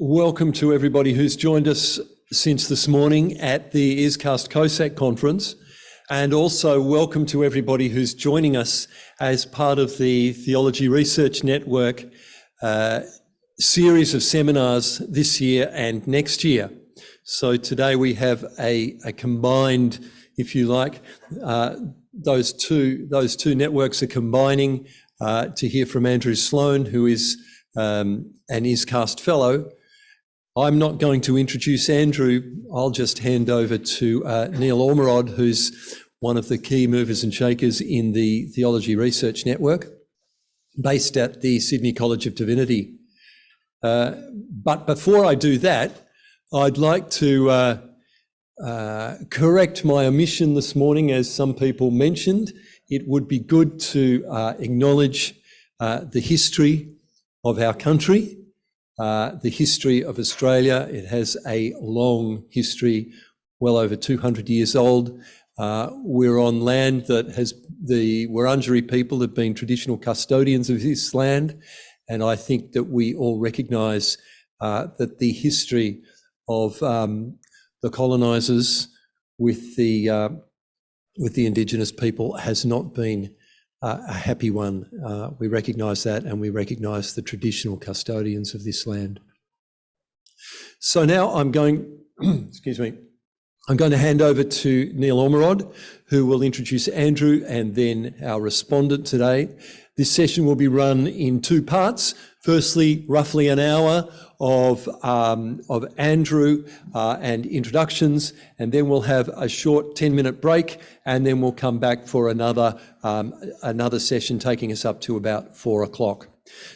Welcome to everybody who's joined us since this morning at the ISCAST COSAC conference, and also welcome to everybody who's joining us as part of the Theology Research Network series of seminars this year and next year. So today we have a combined, if you like, those two networks are combining to hear from Andrew Sloane, who is an ISCAST fellow. I'm not going to introduce Andrew. I'll just hand over to Neil Ormerod, who's one of the key movers and shakers in the Theology Research Network, based at the Sydney College of Divinity. But before I do that, I'd like to correct my omission this morning. As some people mentioned, it would be good to acknowledge the history of our country. The history of Australia. It has a long history, well over 200 years old. We're on land that has the Wurundjeri people have been traditional custodians of this land, and I think that we all recognise that the history of the colonisers with the Indigenous people has not been a happy one. We recognise that, and we recognise the traditional custodians of this land. So now I'm going, excuse me, I'm going to hand over to Neil Ormerod, who will introduce Andrew and then our respondent today. This session will be run in two parts. Firstly, roughly an hour of Andrew and introductions, and then we'll have a short 10-minute break, and then we'll come back for another session taking us up to about 4 o'clock.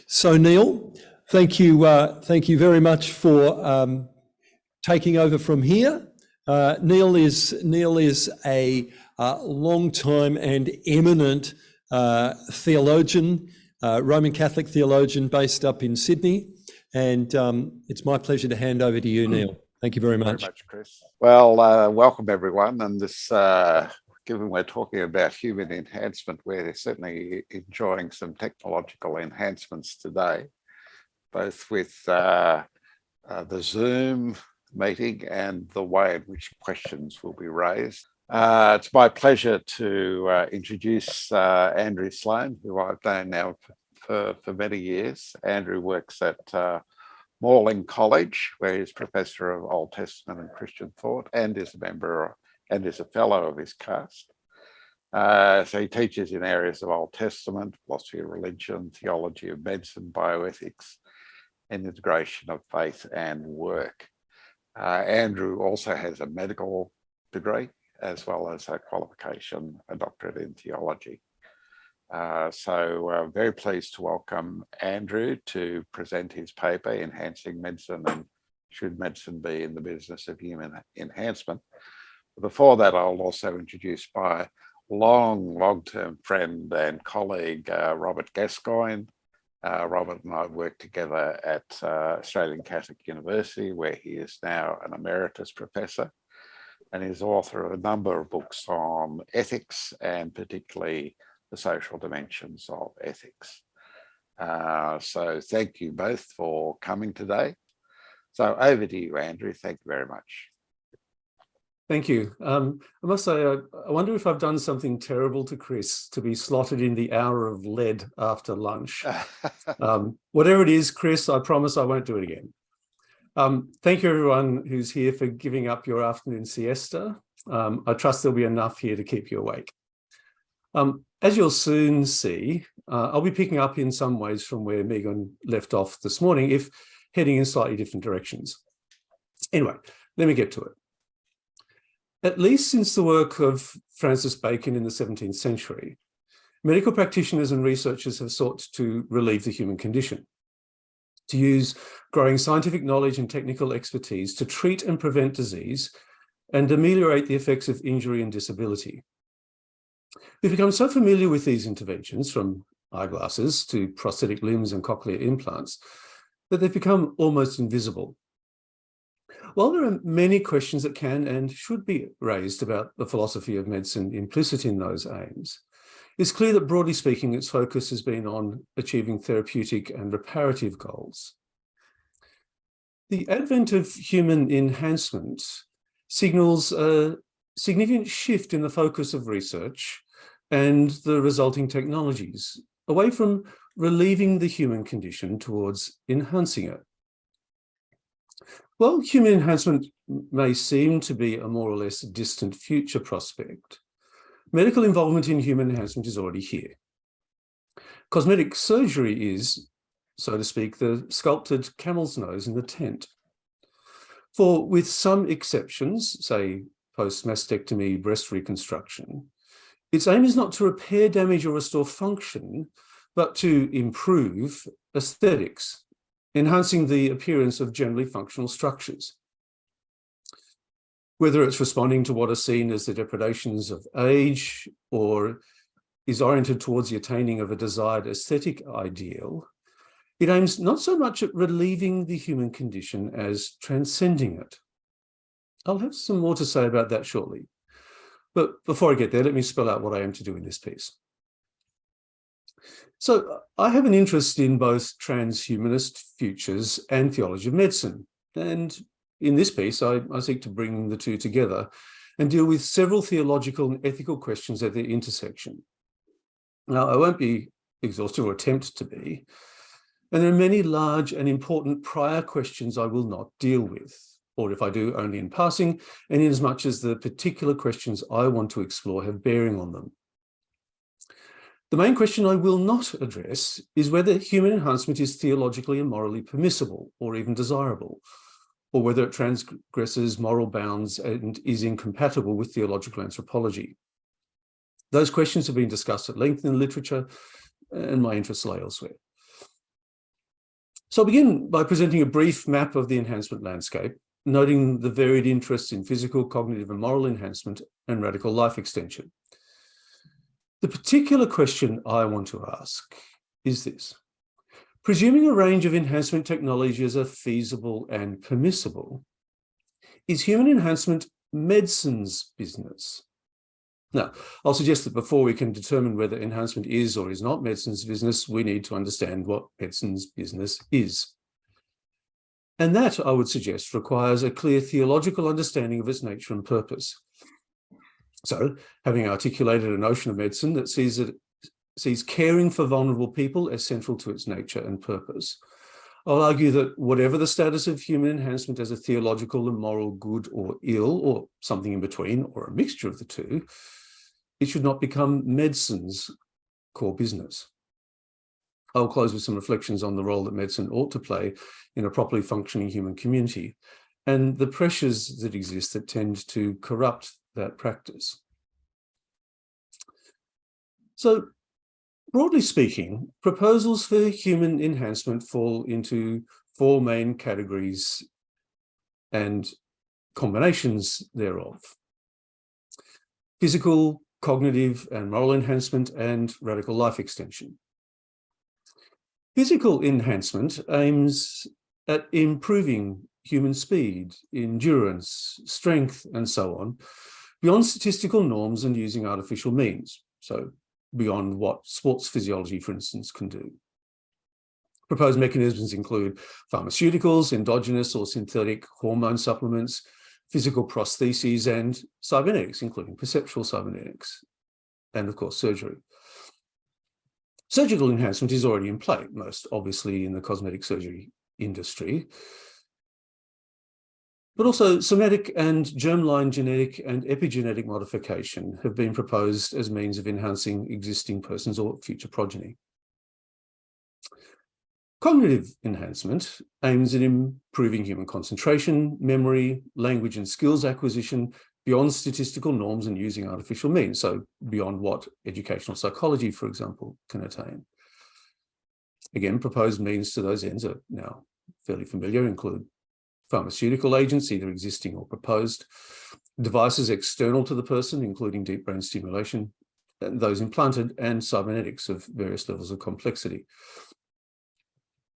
So Neil, thank you very much for taking over from here. Neil is a long time and eminent theologian, Roman Catholic theologian based up in Sydney. And it's my pleasure to hand over to you, Neil. Thank you very much. Very much, Chris. Well, welcome everyone. And this, given we're talking about human enhancement, we're certainly enjoying some technological enhancements today, both with the Zoom meeting and the way in which questions will be raised. It's my pleasure to introduce Andrew Sloane, who I've known now for many years. Andrew works at Morling College, where he's Professor of Old Testament and Christian Thought, and is a member and is a fellow of ISCAST. So he teaches in areas of Old Testament, philosophy of religion, theology of medicine, bioethics, and integration of faith and work. Andrew also has a medical degree, as well as a qualification, a doctorate in theology. So very pleased to welcome Andrew to present his paper, Enhancing Medicine and Should Medicine Be in the Business of Human Enhancement. Before that, I'll also introduce my long-term friend and colleague, Robert Gascoigne. Robert and I worked together at Australian Catholic University, where he is now an emeritus professor, and is author of a number of books on ethics, and particularly the social dimensions of ethics. So thank you both for coming today. So over to you, Andrew. Thank you very much. Thank you. I must say, I wonder if I've done something terrible to Chris to be slotted in the hour of lead after lunch. Whatever it is, Chris, I promise I won't do it again. Thank you, everyone who's here, for giving up your afternoon siesta. I trust there'll be enough here to keep you awake. As you'll soon see, I'll be picking up in some ways from where Megan left off this morning, if heading in slightly different directions. Anyway, let me get to it. At least since the work of Francis Bacon in the 17th century, medical practitioners and researchers have sought to relieve the human condition, to use growing scientific knowledge and technical expertise to treat and prevent disease and ameliorate the effects of injury and disability. We've become so familiar with these interventions, from eyeglasses to prosthetic limbs and cochlear implants, that they've become almost invisible. While there are many questions that can and should be raised about the philosophy of medicine implicit in those aims, it's clear that, broadly speaking, its focus has been on achieving therapeutic and reparative goals. The advent of human enhancement signals a significant shift in the focus of research and the resulting technologies, away from relieving the human condition towards enhancing it. While human enhancement may seem to be a more or less distant future prospect, medical involvement in human enhancement is already here. Cosmetic surgery is, so to speak, the sculpted camel's nose in the tent. For with some exceptions, say post-mastectomy breast reconstruction, its aim is not to repair damage or restore function, but to improve aesthetics, enhancing the appearance of generally functional structures. Whether it's responding to what are seen as the depredations of age or is oriented towards the attaining of a desired aesthetic ideal, it aims not so much at relieving the human condition as transcending it. I'll have some more to say about that shortly. But before I get there, let me spell out what I aim to do in this piece. So I have an interest in both transhumanist futures and theology of medicine. And in this piece, I seek to bring the two together and deal with several theological and ethical questions at their intersection. Now, I won't be exhaustive or attempt to be, and there are many large and important prior questions I will not deal with, or if I do, only in passing, and in as much as the particular questions I want to explore have bearing on them. The main question I will not address is whether human enhancement is theologically and morally permissible or even desirable, or whether it transgresses moral bounds and is incompatible with theological anthropology. Those questions have been discussed at length in the literature, and my interests lie elsewhere. So I'll begin by presenting a brief map of the enhancement landscape, noting the varied interests in physical, cognitive, and moral enhancement and radical life extension. The particular question I want to ask is this: presuming a range of enhancement technologies are feasible and permissible, is human enhancement medicine's business? Now, I'll suggest that before we can determine whether enhancement is or is not medicine's business, we need to understand what medicine's business is. And that, I would suggest, requires a clear theological understanding of its nature and purpose. So, having articulated a notion of medicine that sees caring for vulnerable people as central to its nature and purpose, I'll argue that whatever the status of human enhancement as a theological and moral good or ill, or something in between, or a mixture of the two, it should not become medicine's core business. I'll close with some reflections on the role that medicine ought to play in a properly functioning human community and the pressures that exist that tend to corrupt that practice. So, broadly speaking, proposals for human enhancement fall into four main categories and combinations thereof: physical, cognitive, and moral enhancement, and radical life extension. Physical enhancement aims at improving human speed, endurance, strength, and so on, beyond statistical norms and using artificial means, so beyond what sports physiology, for instance, can do. Proposed mechanisms include pharmaceuticals, endogenous or synthetic hormone supplements, physical prostheses, and cybernetics, including perceptual cybernetics, and of course, surgery. Surgical enhancement is already in play, most obviously in the cosmetic surgery industry, but also somatic and germline genetic and epigenetic modification have been proposed as means of enhancing existing persons or future progeny. Cognitive enhancement aims at improving human concentration, memory, language and skills acquisition beyond statistical norms and using artificial means, so beyond what educational psychology, for example, can attain. Again, proposed means to those ends are now fairly familiar, include pharmaceutical agents, either existing or proposed, devices external to the person, including deep brain stimulation, and those implanted, and cybernetics of various levels of complexity.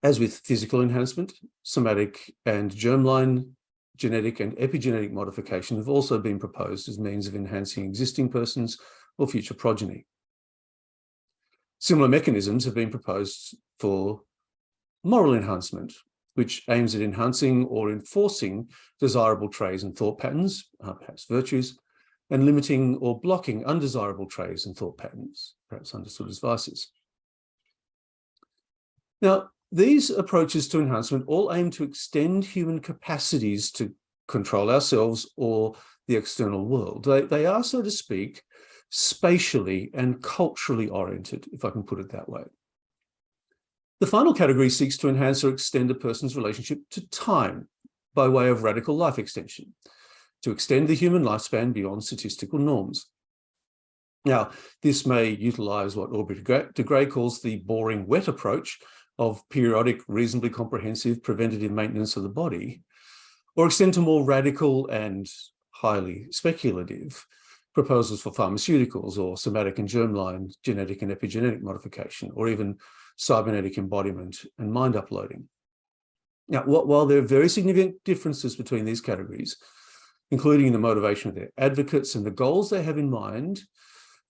As with physical enhancement, somatic and germline genetic and epigenetic modification have also been proposed as means of enhancing existing persons or future progeny. Similar mechanisms have been proposed for moral enhancement, which aims at enhancing or enforcing desirable traits and thought patterns, perhaps virtues, and limiting or blocking undesirable traits and thought patterns, perhaps understood as vices. Now, these approaches to enhancement all aim to extend human capacities to control ourselves or the external world. They are, so to speak, spatially and culturally oriented, if I can put it that way. The final category seeks to enhance or extend a person's relationship to time by way of radical life extension, to extend the human lifespan beyond statistical norms. Now, this may utilize what Aubrey de Grey calls the boring wet approach of periodic, reasonably comprehensive preventative maintenance of the body, or extend to more radical and highly speculative proposals for pharmaceuticals or somatic and germline genetic and epigenetic modification, or even cybernetic embodiment and mind uploading. Now, while there are very significant differences between these categories, including the motivation of their advocates and the goals they have in mind,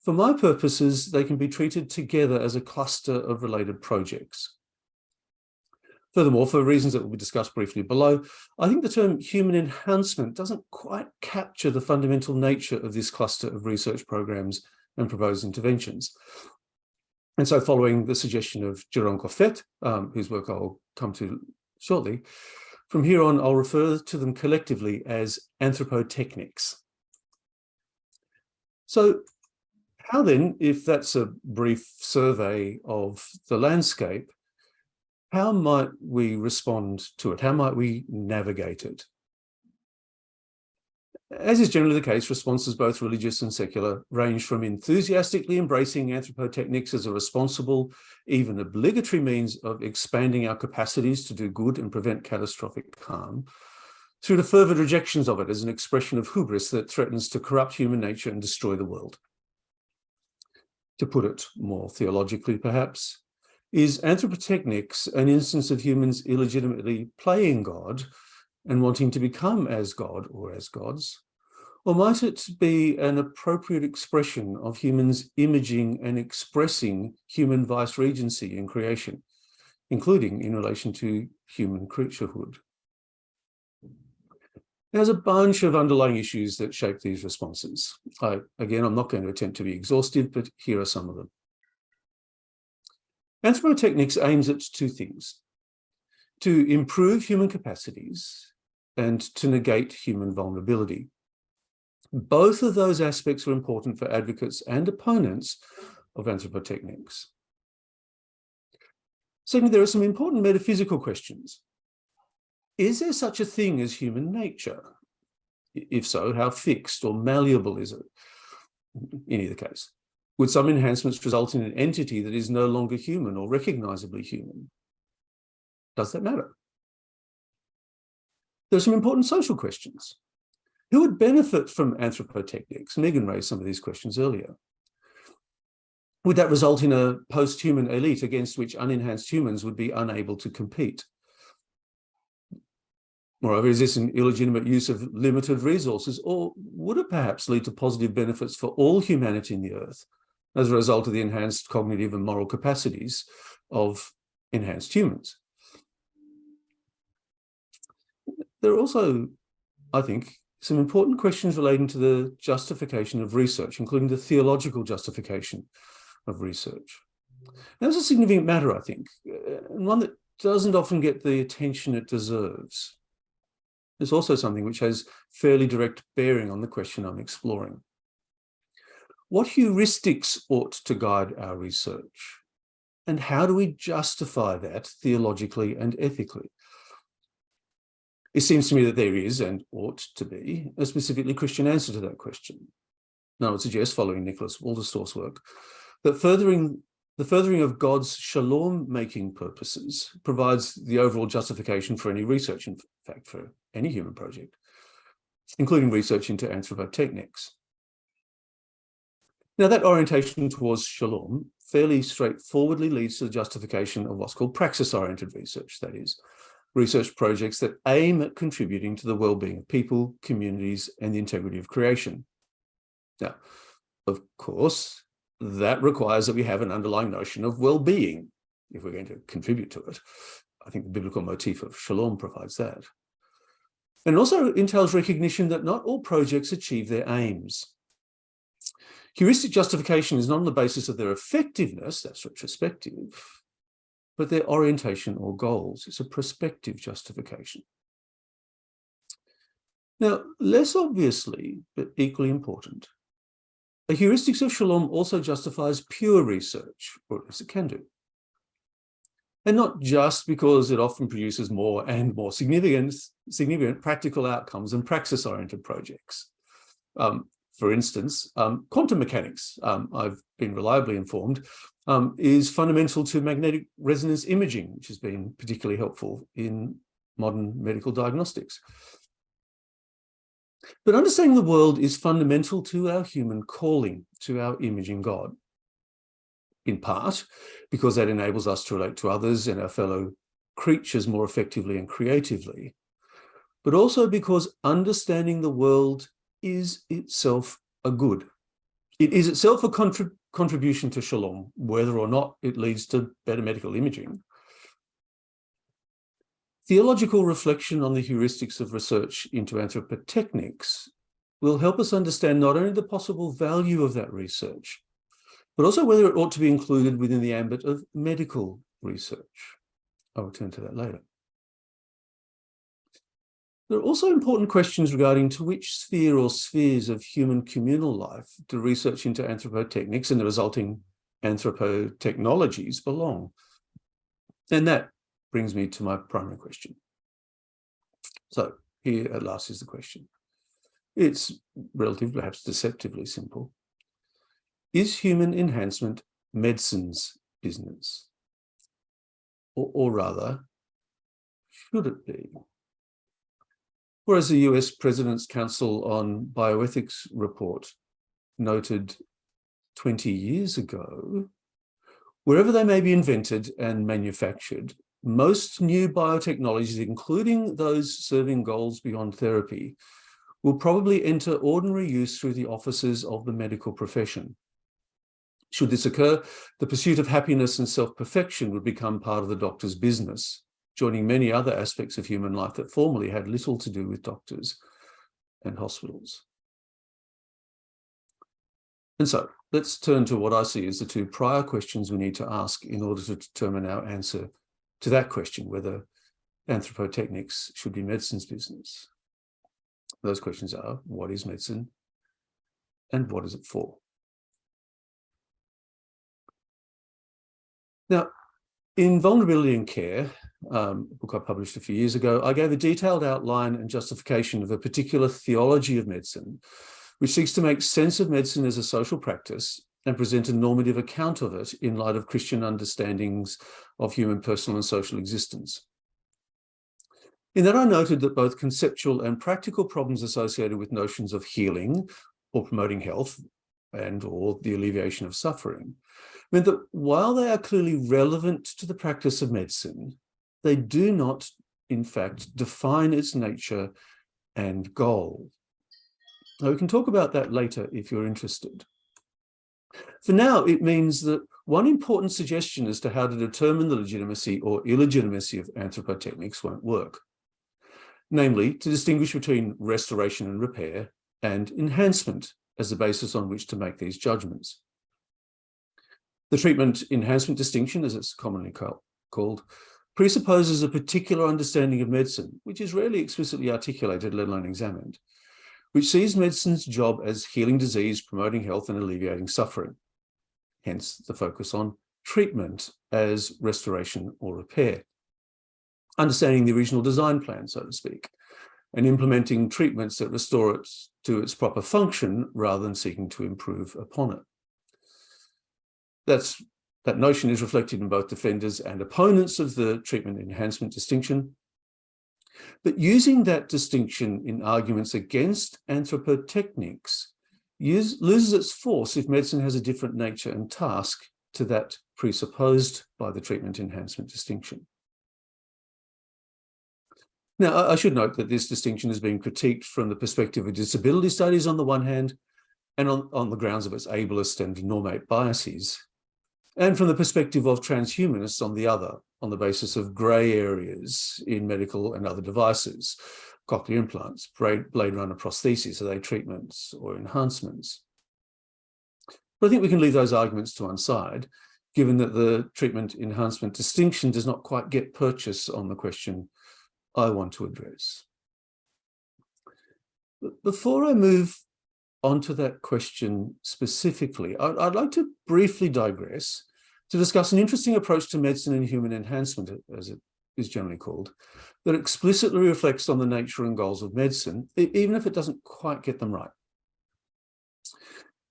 for my purposes, they can be treated together as a cluster of related projects. Furthermore, for reasons that will be discussed briefly below, I think the term human enhancement doesn't quite capture the fundamental nature of this cluster of research programs and proposed interventions. And so following the suggestion of Jérôme Coffet, whose work I'll come to shortly, from here on, I'll refer to them collectively as anthropotechnics. So how then, if that's a brief survey of the landscape, how might we respond to it? How might we navigate it? As is generally the case, responses, both religious and secular, range from enthusiastically embracing anthropotechnics as a responsible, even obligatory means of expanding our capacities to do good and prevent catastrophic harm, through to fervent rejections of it as an expression of hubris that threatens to corrupt human nature and destroy the world. To put it more theologically, perhaps, is anthropotechnics an instance of humans illegitimately playing God and wanting to become as God or as gods? Or might it be an appropriate expression of humans imaging and expressing human vice-regency in creation, including in relation to human creaturehood? There's a bunch of underlying issues that shape these responses. Again, I'm not going to attempt to be exhaustive, but here are some of them. Anthropotechnics aims at two things: to improve human capacities and to negate human vulnerability. Both of those aspects are important for advocates and opponents of anthropotechnics. Secondly, there are some important metaphysical questions. Is there such a thing as human nature? If so, how fixed or malleable is it? In either case, would some enhancements result in an entity that is no longer human or recognizably human? Does that matter? There are some important social questions. Who would benefit from anthropotechnics? Megan raised some of these questions earlier. Would that result in a post-human elite against which unenhanced humans would be unable to compete? Moreover, is this an illegitimate use of limited resources, or would it perhaps lead to positive benefits for all humanity in the earth as a result of the enhanced cognitive and moral capacities of enhanced humans? There are also, I think, some important questions relating to the justification of research, including the theological justification of research. Now, it's a significant matter, I think, and one that doesn't often get the attention it deserves. It's also something which has fairly direct bearing on the question I'm exploring. What heuristics ought to guide our research? And how do we justify that theologically and ethically? It seems to me that there is, and ought to be, a specifically Christian answer to that question. Now, I would suggest, following Nicholas Walderstorff's work, that the furthering of God's shalom-making purposes provides the overall justification for any research, in fact, for any human project, including research into anthropotechnics. Now, that orientation towards shalom fairly straightforwardly leads to the justification of what's called praxis-oriented research, that is, research projects that aim at contributing to the well-being of people, communities, and the integrity of creation. Now, of course, that requires that we have an underlying notion of well-being if we're going to contribute to it. I think the biblical motif of shalom provides that. And also entails recognition that not all projects achieve their aims. Heuristic justification is not on the basis of their effectiveness, that's retrospective, but their orientation or goals. It's a prospective justification. Now, less obviously, but equally important, a heuristics of shalom also justifies pure research, or at least it can do. And not just because it often produces more and more significant practical outcomes and praxis-oriented projects. For instance, quantum mechanics, I've been reliably informed, is fundamental to magnetic resonance imaging, which has been particularly helpful in modern medical diagnostics. But understanding the world is fundamental to our human calling, to our imaging God, in part because that enables us to relate to others and our fellow creatures more effectively and creatively, but also because understanding the world is itself a good. It is itself a contribution to shalom, whether or not it leads to better medical imaging. Theological reflection on the heuristics of research into anthropotechnics will help us understand not only the possible value of that research, but also whether it ought to be included within the ambit of medical research. I'll return to that later. There are also important questions regarding to which sphere or spheres of human communal life do research into anthropotechnics and the resulting anthropotechnologies belong. And that brings me to my primary question. So here at last is the question. It's relatively, perhaps deceptively simple. Is human enhancement medicine's business? Or rather, should it be? Whereas the US President's Council on Bioethics report noted 20 years ago, wherever they may be invented and manufactured, most new biotechnologies, including those serving goals beyond therapy, will probably enter ordinary use through the offices of the medical profession. Should this occur, the pursuit of happiness and self-perfection would become part of the doctor's business, joining many other aspects of human life that formerly had little to do with doctors and hospitals. And so let's turn to what I see as the two prior questions we need to ask in order to determine our answer to that question, whether anthropotechnics should be medicine's business. Those questions are, what is medicine and what is it for? Now, in Vulnerability and Care, a book I published a few years ago, I gave a detailed outline and justification of a particular theology of medicine, which seeks to make sense of medicine as a social practice and present a normative account of it in light of Christian understandings of human personal and social existence. In that, I noted that both conceptual and practical problems associated with notions of healing or promoting health and/or the alleviation of suffering meant that while they are clearly relevant to the practice of medicine, they do not, in fact, define its nature and goal. Now, we can talk about that later if you're interested. For now, it means that one important suggestion as to how to determine the legitimacy or illegitimacy of anthropotechnics won't work, namely to distinguish between restoration and repair and enhancement as the basis on which to make these judgments. The treatment enhancement distinction, as it's commonly called, presupposes a particular understanding of medicine, which is rarely explicitly articulated, let alone examined, which sees medicine's job as healing disease, promoting health, and alleviating suffering. Hence the focus on treatment as restoration or repair. Understanding the original design plan, so to speak, and implementing treatments that restore it to its proper function rather than seeking to improve upon it. That notion is reflected in both defenders and opponents of the treatment enhancement distinction. But using that distinction in arguments against anthropotechnics loses its force if medicine has a different nature and task to that presupposed by the treatment enhancement distinction. Now, I should note that this distinction is being critiqued from the perspective of disability studies on the one hand, and on the grounds of its ableist and normate biases, and from the perspective of transhumanists on the other, on the basis of grey areas in medical and other devices, cochlear implants, blade runner prostheses, are they treatments or enhancements? But I think we can leave those arguments to one side, given that the treatment enhancement distinction does not quite get purchase on the question I want to address. But before I move on to that question specifically, I'd like to briefly digress to discuss an interesting approach to medicine and human enhancement, as it is generally called, that explicitly reflects on the nature and goals of medicine, even if it doesn't quite get them right.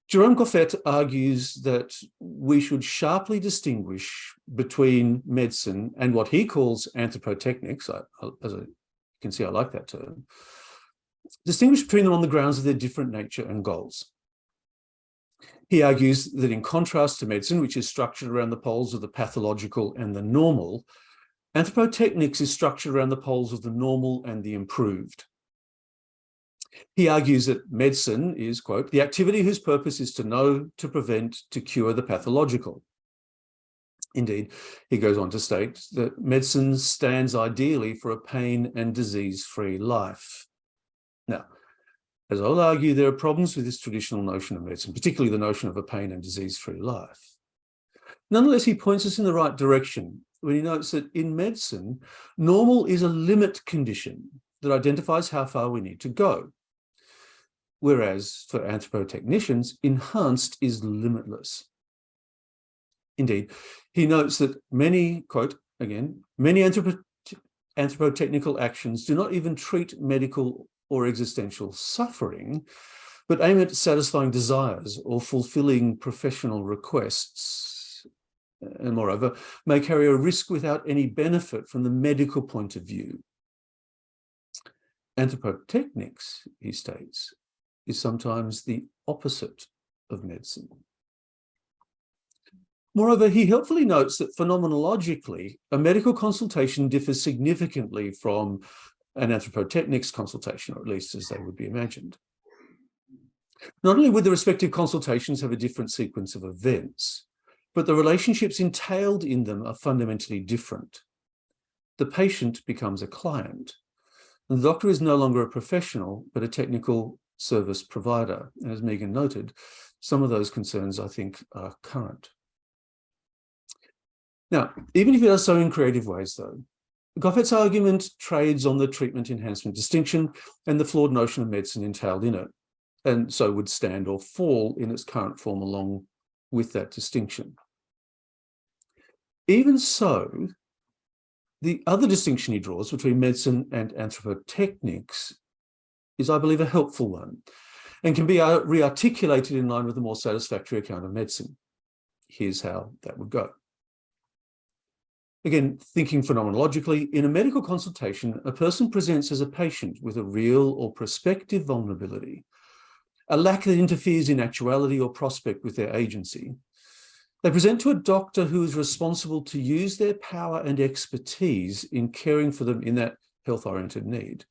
Jerome Coffet argues that we should sharply distinguish between medicine and what he calls anthropotechnics. As you can see, I like that term. Distinguish between them on the grounds of their different nature and goals. He argues that in contrast to medicine, which is structured around the poles of the pathological and the normal, anthropotechnics is structured around the poles of the normal and the improved. He argues that medicine is, quote, the activity whose purpose is to know, to prevent, to cure the pathological. Indeed, he goes on to state that medicine stands ideally for a pain and disease-free life. Now, as I'll argue, there are problems with this traditional notion of medicine, particularly the notion of a pain and disease-free life. Nonetheless, he points us in the right direction when he notes that in medicine, normal is a limit condition that identifies how far we need to go. Whereas for anthropotechnicians, enhanced is limitless. Indeed, he notes that many, quote, again, many anthropotechnical actions do not even treat medical or existential suffering, but aim at satisfying desires or fulfilling professional requests, and moreover, may carry a risk without any benefit from the medical point of view. Anthropotechnics, he states, is sometimes the opposite of medicine. Moreover, he helpfully notes that phenomenologically, a medical consultation differs significantly from an anthropotechnics consultation, or at least as they would be imagined. Not only would the respective consultations have a different sequence of events, but the relationships entailed in them are fundamentally different. The patient becomes a client, and the doctor is no longer a professional, but a technical service provider. And as Megan noted, some of those concerns, I think, are current. Now, even if it does so in creative ways, though, Coffet's argument trades on the treatment enhancement distinction and the flawed notion of medicine entailed in it, and so would stand or fall in its current form along with that distinction. Even so, the other distinction he draws between medicine and anthropotechnics is, I believe, a helpful one, and can be re-articulated in line with a more satisfactory account of medicine. Here's how that would go. Again, thinking phenomenologically, in a medical consultation, a person presents as a patient with a real or prospective vulnerability, a lack that interferes in actuality or prospect with their agency. They present to a doctor who is responsible to use their power and expertise in caring for them in that health-oriented need,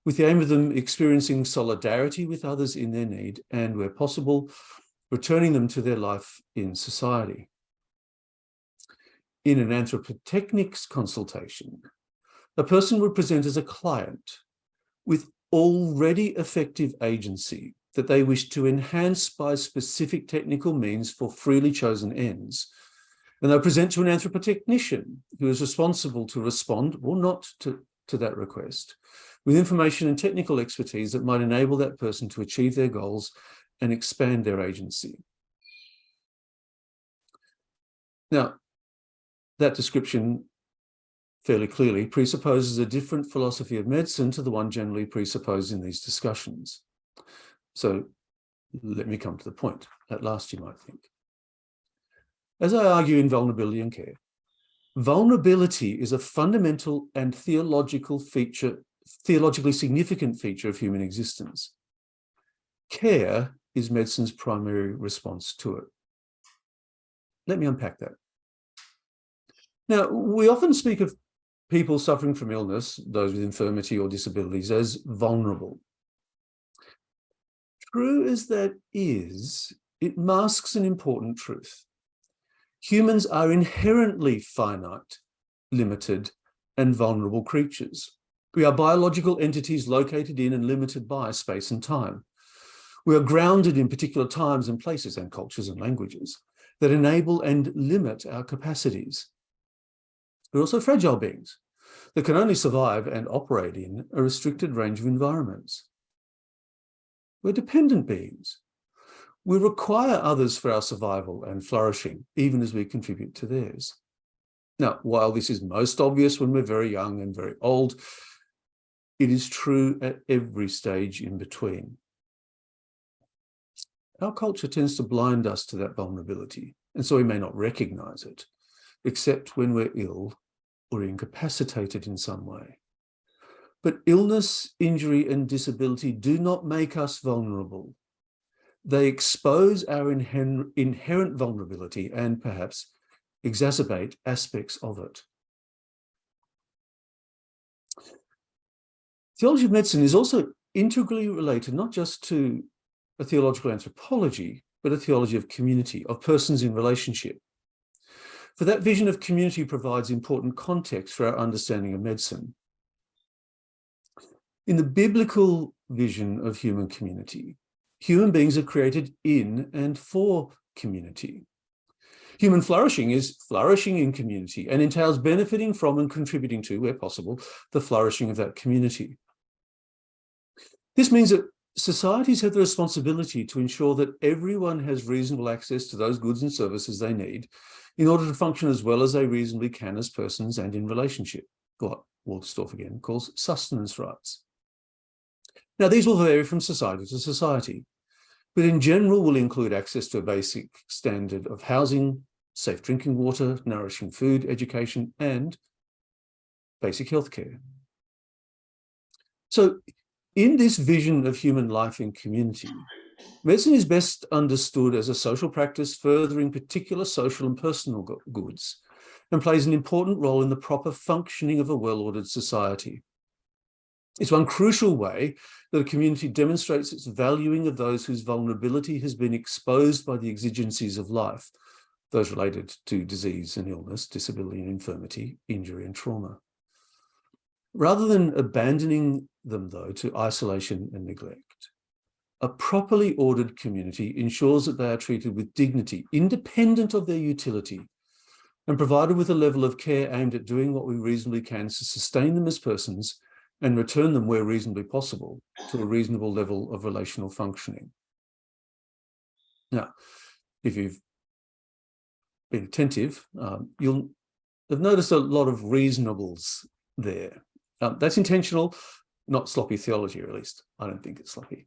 with the aim of them experiencing solidarity with others in their need and, where possible, returning them to their life in society. In an anthropotechnics consultation, a person would present as a client with already effective agency that they wish to enhance by specific technical means for freely chosen ends. And they'll present to an anthropotechnician who is responsible to respond or not to that request with information and technical expertise that might enable that person to achieve their goals and expand their agency. Now, that description fairly clearly presupposes a different philosophy of medicine to the one generally presupposed in these discussions. So let me come to the point. At last, you might think. As I argue in Vulnerability and Care, vulnerability is a fundamental and theologically significant feature of human existence. Care is medicine's primary response to it. Let me unpack that. Now, we often speak of people suffering from illness, those with infirmity or disabilities, as vulnerable. True as that is, it masks an important truth. Humans are inherently finite, limited, and vulnerable creatures. We are biological entities located in and limited by space and time. We are grounded in particular times and places and cultures and languages that enable and limit our capacities. We're also fragile beings that can only survive and operate in a restricted range of environments. We're dependent beings. We require others for our survival and flourishing, even as we contribute to theirs. Now, while this is most obvious when we're very young and very old, it is true at every stage in between. Our culture tends to blind us to that vulnerability, and so we may not recognize it, except when we're ill or incapacitated in some way. But illness, injury, and disability do not make us vulnerable. They expose our inherent vulnerability and perhaps exacerbate aspects of it. Theology of medicine is also integrally related not just to a theological anthropology, but a theology of community, of persons in relationship. For that vision of community provides important context for our understanding of medicine. In the biblical vision of human community, human beings are created in and for community. Human flourishing is flourishing in community and entails benefiting from and contributing to, where possible, the flourishing of that community. This means that societies have the responsibility to ensure that everyone has reasonable access to those goods and services they need in order to function as well as they reasonably can as persons and in relationship, what Walterstorff again calls sustenance rights. Now, these will vary from society to society, but in general will include access to a basic standard of housing, safe drinking water, nourishing food, education, and basic healthcare. So in this vision of human life in community, medicine is best understood as a social practice furthering particular social and personal goods and plays an important role in the proper functioning of a well-ordered society. It's one crucial way that a community demonstrates its valuing of those whose vulnerability has been exposed by the exigencies of life, those related to disease and illness, disability and infirmity, injury and trauma. Rather than abandoning them, though, to isolation and neglect, a properly ordered community ensures that they are treated with dignity, independent of their utility, and provided with a level of care aimed at doing what we reasonably can to sustain them as persons and return them where reasonably possible to a reasonable level of relational functioning. Now, if you've been attentive, you'll have noticed a lot of reasonables there. That's intentional, not sloppy theology, or at least I don't think it's sloppy.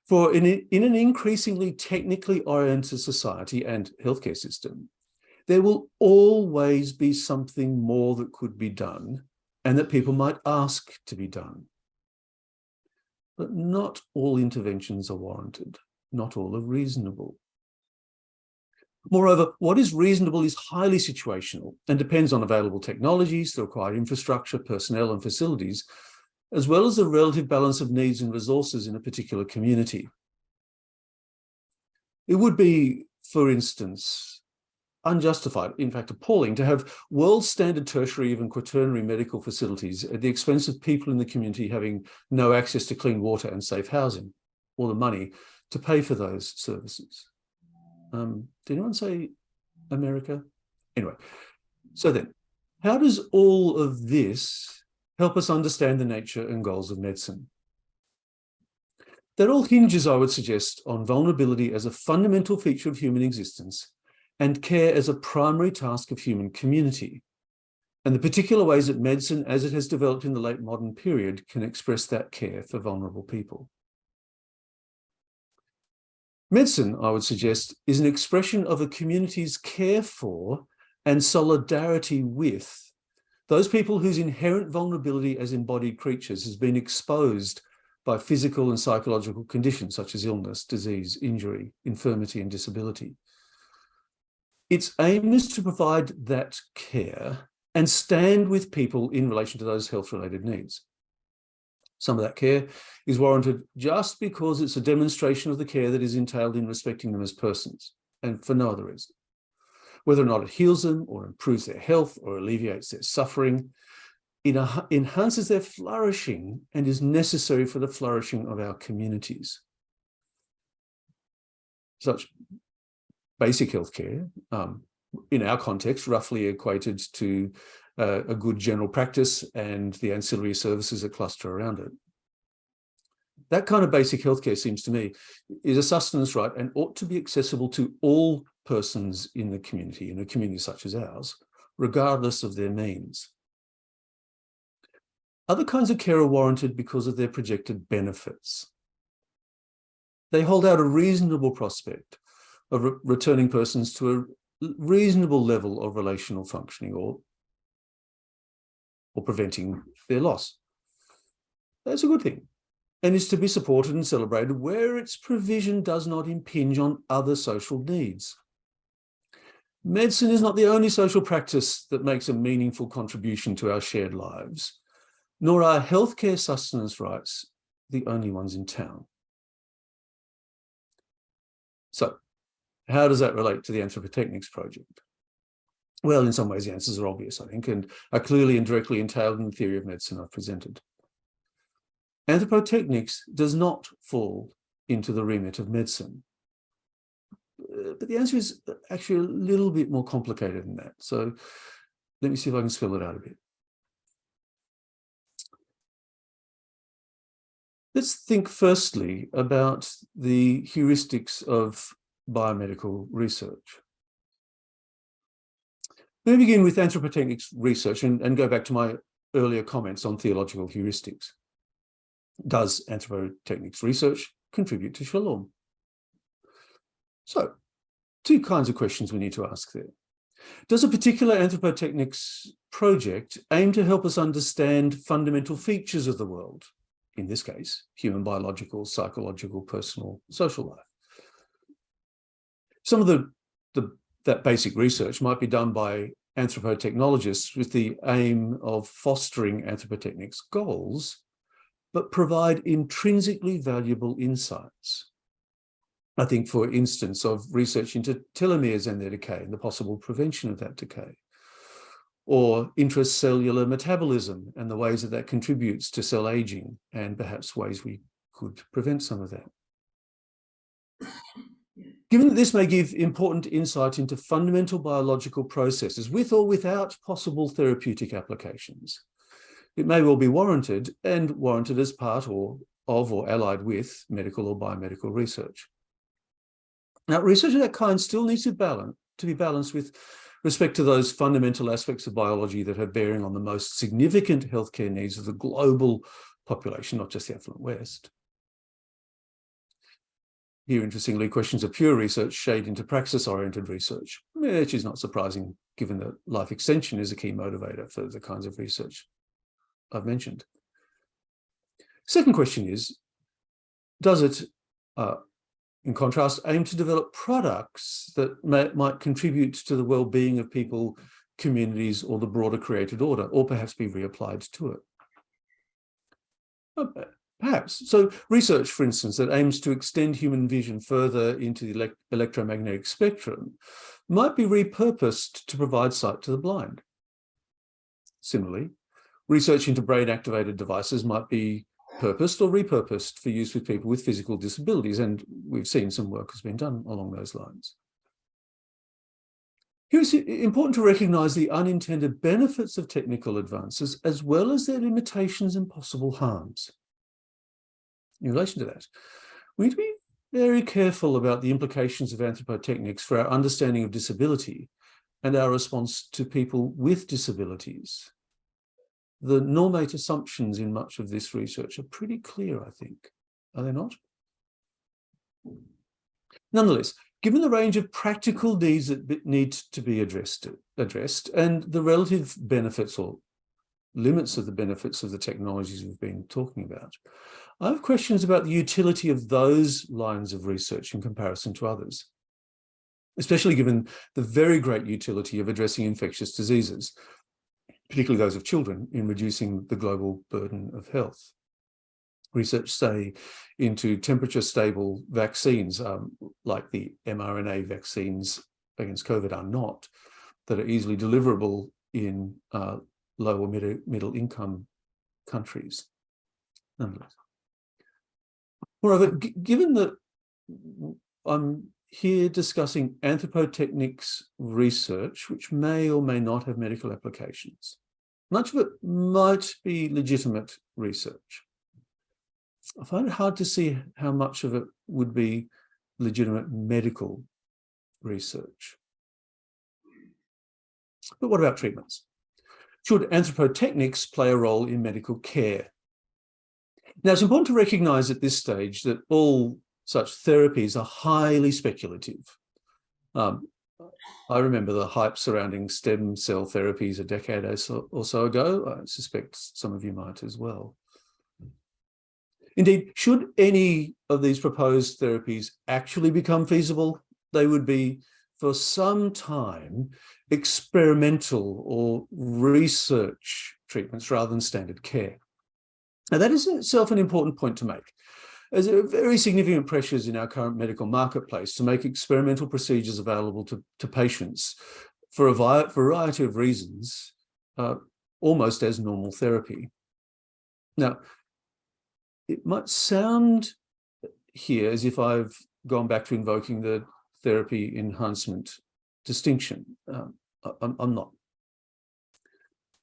For in an increasingly technically oriented society and healthcare system, there will always be something more that could be done and that people might ask to be done. But not all interventions are warranted, not all are reasonable. Moreover, what is reasonable is highly situational and depends on available technologies, the required infrastructure, personnel and facilities, as well as the relative balance of needs and resources in a particular community. It would be, for instance, unjustified, in fact appalling, to have world standard tertiary, even quaternary medical facilities at the expense of people in the community having no access to clean water and safe housing, or the money to pay for those services. Did anyone say America? Anyway, so then, how does all of this help us understand the nature and goals of medicine? That all hinges, I would suggest, on vulnerability as a fundamental feature of human existence and care as a primary task of human community, and the particular ways that medicine, as it has developed in the late modern period, can express that care for vulnerable people. Medicine, I would suggest, is an expression of a community's care for and solidarity with those people whose inherent vulnerability as embodied creatures has been exposed by physical and psychological conditions such as illness, disease, injury, infirmity, and disability. Its aim is to provide that care and stand with people in relation to those health-related needs. Some of that care is warranted just because it's a demonstration of the care that is entailed in respecting them as persons, and for no other reason. whether or not it heals them or improves their health or alleviates their suffering. It enhances their flourishing and is necessary for the flourishing of our communities. Such basic healthcare, in our context, roughly equated to a good general practice and the ancillary services that cluster around it. That kind of basic healthcare, seems to me, is a sustenance right and ought to be accessible to all persons in the community, in a community such as ours, regardless of their means. Other kinds of care are warranted because of their projected benefits. They hold out a reasonable prospect of returning persons to a reasonable level of relational functioning or preventing their loss. That's a good thing, and is to be supported and celebrated where its provision does not impinge on other social needs. Medicine is not the only social practice that makes a meaningful contribution to our shared lives, nor are healthcare sustenance rights the only ones in town. So, how does that relate to the Anthropotechnics project? Well, in some ways, the answers are obvious, I think, and are clearly and directly entailed in the theory of medicine I've presented. Anthropotechnics does not fall into the remit of medicine. But the answer is actually a little bit more complicated than that. So let me see if I can spell it out a bit. Let's think firstly about the heuristics of biomedical research. Let me begin with anthropotechnics research and go back to my earlier comments on theological heuristics. Does anthropotechnics research contribute to shalom? So, two kinds of questions we need to ask there. Does a particular anthropotechnics project aim to help us understand fundamental features of the world? In this case, human biological, psychological, personal, social life. Some of that basic research might be done by anthropotechnologists with the aim of fostering anthropotechnics goals, but provide intrinsically valuable insights. I think, for instance, of research into telomeres and their decay and the possible prevention of that decay, or intracellular metabolism and the ways that that contributes to cell aging, and perhaps ways we could prevent some of that. Given that this may give important insight into fundamental biological processes with or without possible therapeutic applications, it may well be warranted, and warranted as part or allied with medical or biomedical research. Now, research of that kind still needs to be balanced with respect to those fundamental aspects of biology that have bearing on the most significant healthcare needs of the global population, not just the affluent West. Here, interestingly, questions of pure research shade into praxis-oriented research, which is not surprising given that life extension is a key motivator for the kinds of research I've mentioned. Second question is, does it, in contrast, aim to develop products that might contribute to the well-being of people, communities, or the broader created order, or perhaps be reapplied to it? Perhaps. So research, for instance, that aims to extend human vision further into the electromagnetic spectrum might be repurposed to provide sight to the blind. Similarly, research into brain-activated devices might be purposed or repurposed for use with people with physical disabilities, and we've seen some work has been done along those lines. Here it's important to recognise the unintended benefits of technical advances as well as their limitations and possible harms. In relation to that, we need to be very careful about the implications of anthropotechnics for our understanding of disability and our response to people with disabilities. The normate assumptions in much of this research are pretty clear, I think. Are they not? Nonetheless, given the range of practical needs that need to be addressed and the relative benefits or limits of the benefits of the technologies we've been talking about, I have questions about the utility of those lines of research in comparison to others, especially given the very great utility of addressing infectious diseases, particularly those of children, in reducing the global burden of health. Research, say, into temperature-stable vaccines, like the mRNA vaccines against COVID are not, that are easily deliverable in low or middle income countries. Nonetheless. Moreover, given that I'm here discussing anthropotechnics research, which may or may not have medical applications, much of it might be legitimate research. I find it hard to see how much of it would be legitimate medical research. But what about treatments? Should anthropotechnics play a role in medical care? Now, it's important to recognize at this stage that all such therapies are highly speculative. I remember the hype surrounding stem cell therapies a decade or so ago. I suspect some of you might as well. Indeed, should any of these proposed therapies actually become feasible, they would be, for some time, experimental or research treatments rather than standard care. Now, that is in itself an important point to make, as there are very significant pressures in our current medical marketplace to make experimental procedures available to patients for a variety of reasons, almost as normal therapy. Now, it might sound here as if I've gone back to invoking the therapy enhancement distinction. I'm not.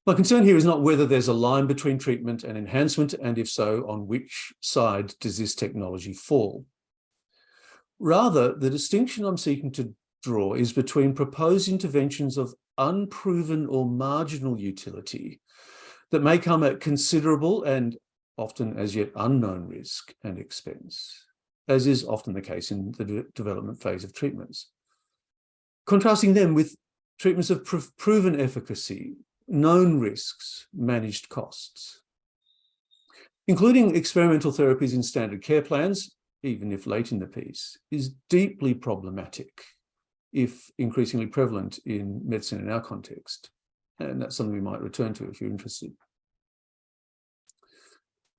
My concern here is not whether there's a line between treatment and enhancement, and if so, on which side does this technology fall? Rather, the distinction I'm seeking to draw is between proposed interventions of unproven or marginal utility that may come at considerable and often as yet unknown risk and expense, as is often the case in the development phase of treatments. Contrasting them with treatments of proven efficacy, known risks, managed costs. Including experimental therapies in standard care plans, even if late in the piece, is deeply problematic, if increasingly prevalent in medicine in our context. And that's something we might return to if you're interested.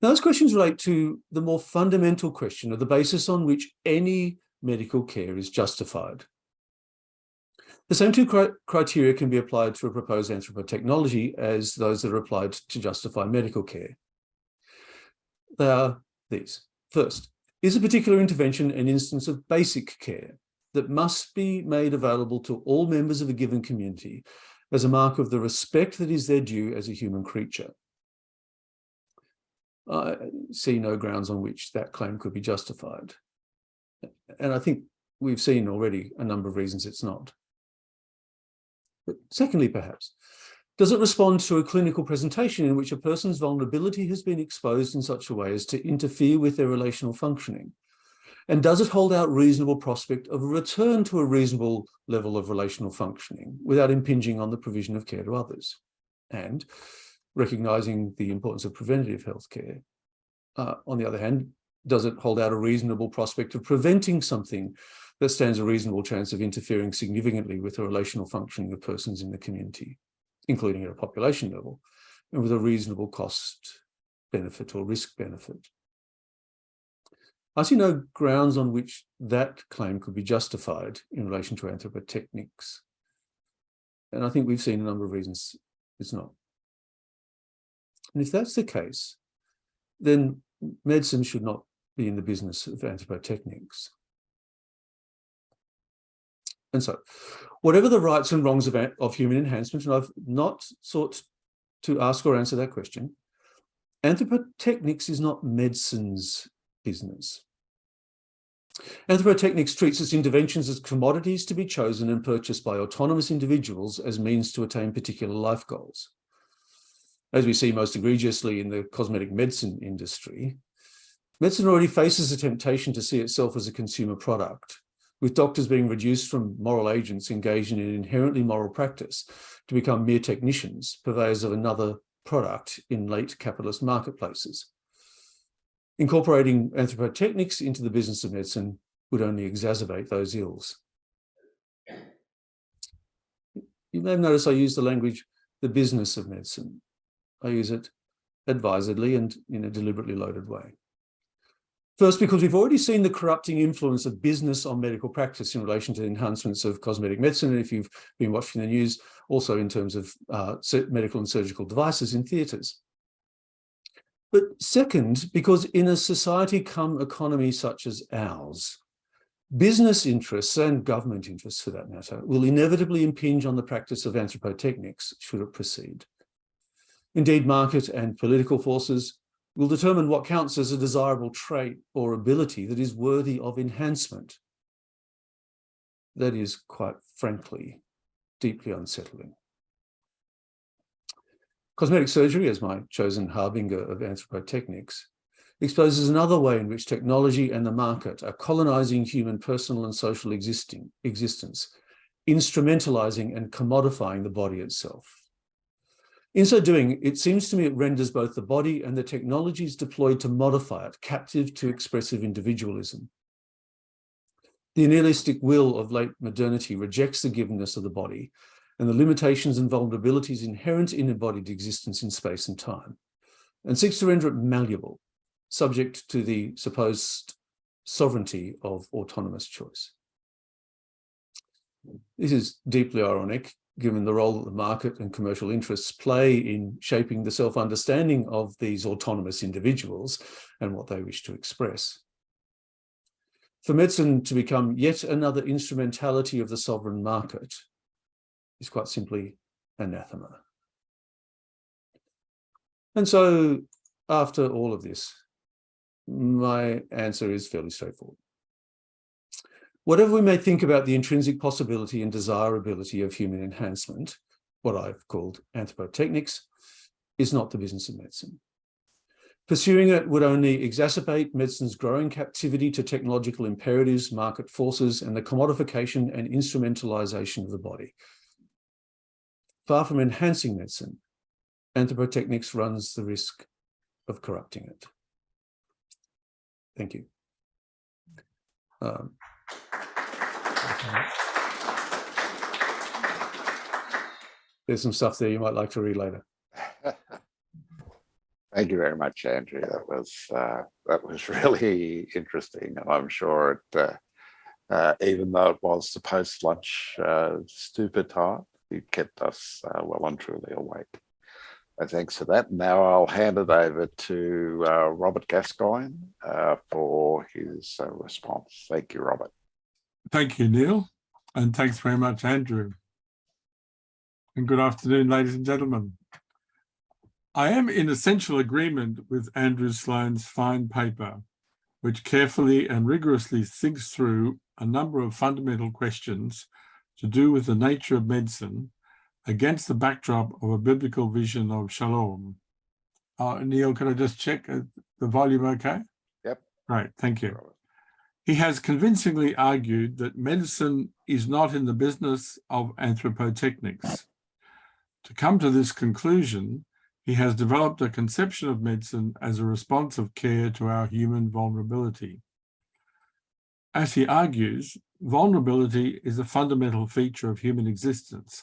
Now, those questions relate to the more fundamental question of the basis on which any medical care is justified. The same two criteria can be applied to a proposed anthropotechnology as those that are applied to justify medical care. They are these. First, is a particular intervention an instance of basic care that must be made available to all members of a given community as a mark of the respect that is their due as a human creature? I see no grounds on which that claim could be justified. And I think we've seen already a number of reasons it's not. But secondly, perhaps, does it respond to a clinical presentation in which a person's vulnerability has been exposed in such a way as to interfere with their relational functioning? And does it hold out reasonable prospect of a return to a reasonable level of relational functioning without impinging on the provision of care to others? And recognizing the importance of preventative healthcare, on the other hand, does it hold out a reasonable prospect of preventing something that stands a reasonable chance of interfering significantly with the relational functioning of persons in the community, including at a population level, and with a reasonable cost benefit or risk benefit? I see no grounds on which that claim could be justified in relation to anthropotechnics. And I think we've seen a number of reasons it's not. And if that's the case, then medicine should not be in the business of anthropotechnics. And so, whatever the rights and wrongs of human enhancement, and I've not sought to ask or answer that question, anthropotechnics is not medicine's business. Anthropotechnics treats its interventions as commodities to be chosen and purchased by autonomous individuals as means to attain particular life goals. As we see most egregiously in the cosmetic medicine industry, medicine already faces a temptation to see itself as a consumer product, with doctors being reduced from moral agents engaged in an inherently moral practice to become mere technicians, purveyors of another product in late capitalist marketplaces. Incorporating anthropotechnics into the business of medicine would only exacerbate those ills. You may have noticed I use the language, the business of medicine. I use it advisedly and in a deliberately loaded way. First, because we've already seen the corrupting influence of business on medical practice in relation to enhancements of cosmetic medicine, and if you've been watching the news, also in terms of medical and surgical devices in theatres. But second, because in a society come economy such as ours, business interests and government interests for that matter will inevitably impinge on the practice of anthropotechnics should it proceed. Indeed, market and political forces will determine what counts as a desirable trait or ability that is worthy of enhancement. That is, quite frankly, deeply unsettling. Cosmetic surgery, as my chosen harbinger of anthropotechnics, exposes another way in which technology and the market are colonizing human personal and social existence, instrumentalizing and commodifying the body itself. In so doing, it seems to me it renders both the body and the technologies deployed to modify it captive to expressive individualism. The nihilistic will of late modernity rejects the givenness of the body and the limitations and vulnerabilities inherent in embodied existence in space and time, and seeks to render it malleable, subject to the supposed sovereignty of autonomous choice. This is deeply ironic, given the role that the market and commercial interests play in shaping the self-understanding of these autonomous individuals and what they wish to express. For medicine to become yet another instrumentality of the sovereign market is quite simply anathema. And so, after all of this, my answer is fairly straightforward. Whatever we may think about the intrinsic possibility and desirability of human enhancement, what I've called anthropotechnics, is not the business of medicine. Pursuing it would only exacerbate medicine's growing captivity to technological imperatives, market forces, and the commodification and instrumentalization of the body. Far from enhancing medicine, anthropotechnics runs the risk of corrupting it. Thank you. There's some stuff there you might like to read later. Thank you very much, Andrew. That was really interesting, and I'm sure it, even though it was the post-lunch stupid time, it kept us well and truly awake. Thanks for that. Now I'll hand it over to Robert Gascoigne for his response. Thank you, Robert. Thank you, Neil, and thanks very much, Andrew. And good afternoon, ladies and gentlemen. I am in essential agreement with Andrew Sloane's fine paper, which carefully and rigorously thinks through a number of fundamental questions to do with the nature of medicine against the backdrop of a biblical vision of shalom. Neil, can I just check the volume okay? Yep. Right, thank you. He has convincingly argued that medicine is not in the business of anthropotechnics. To come to this conclusion, he has developed a conception of medicine as a response of care to our human vulnerability. As he argues, vulnerability is a fundamental feature of human existence,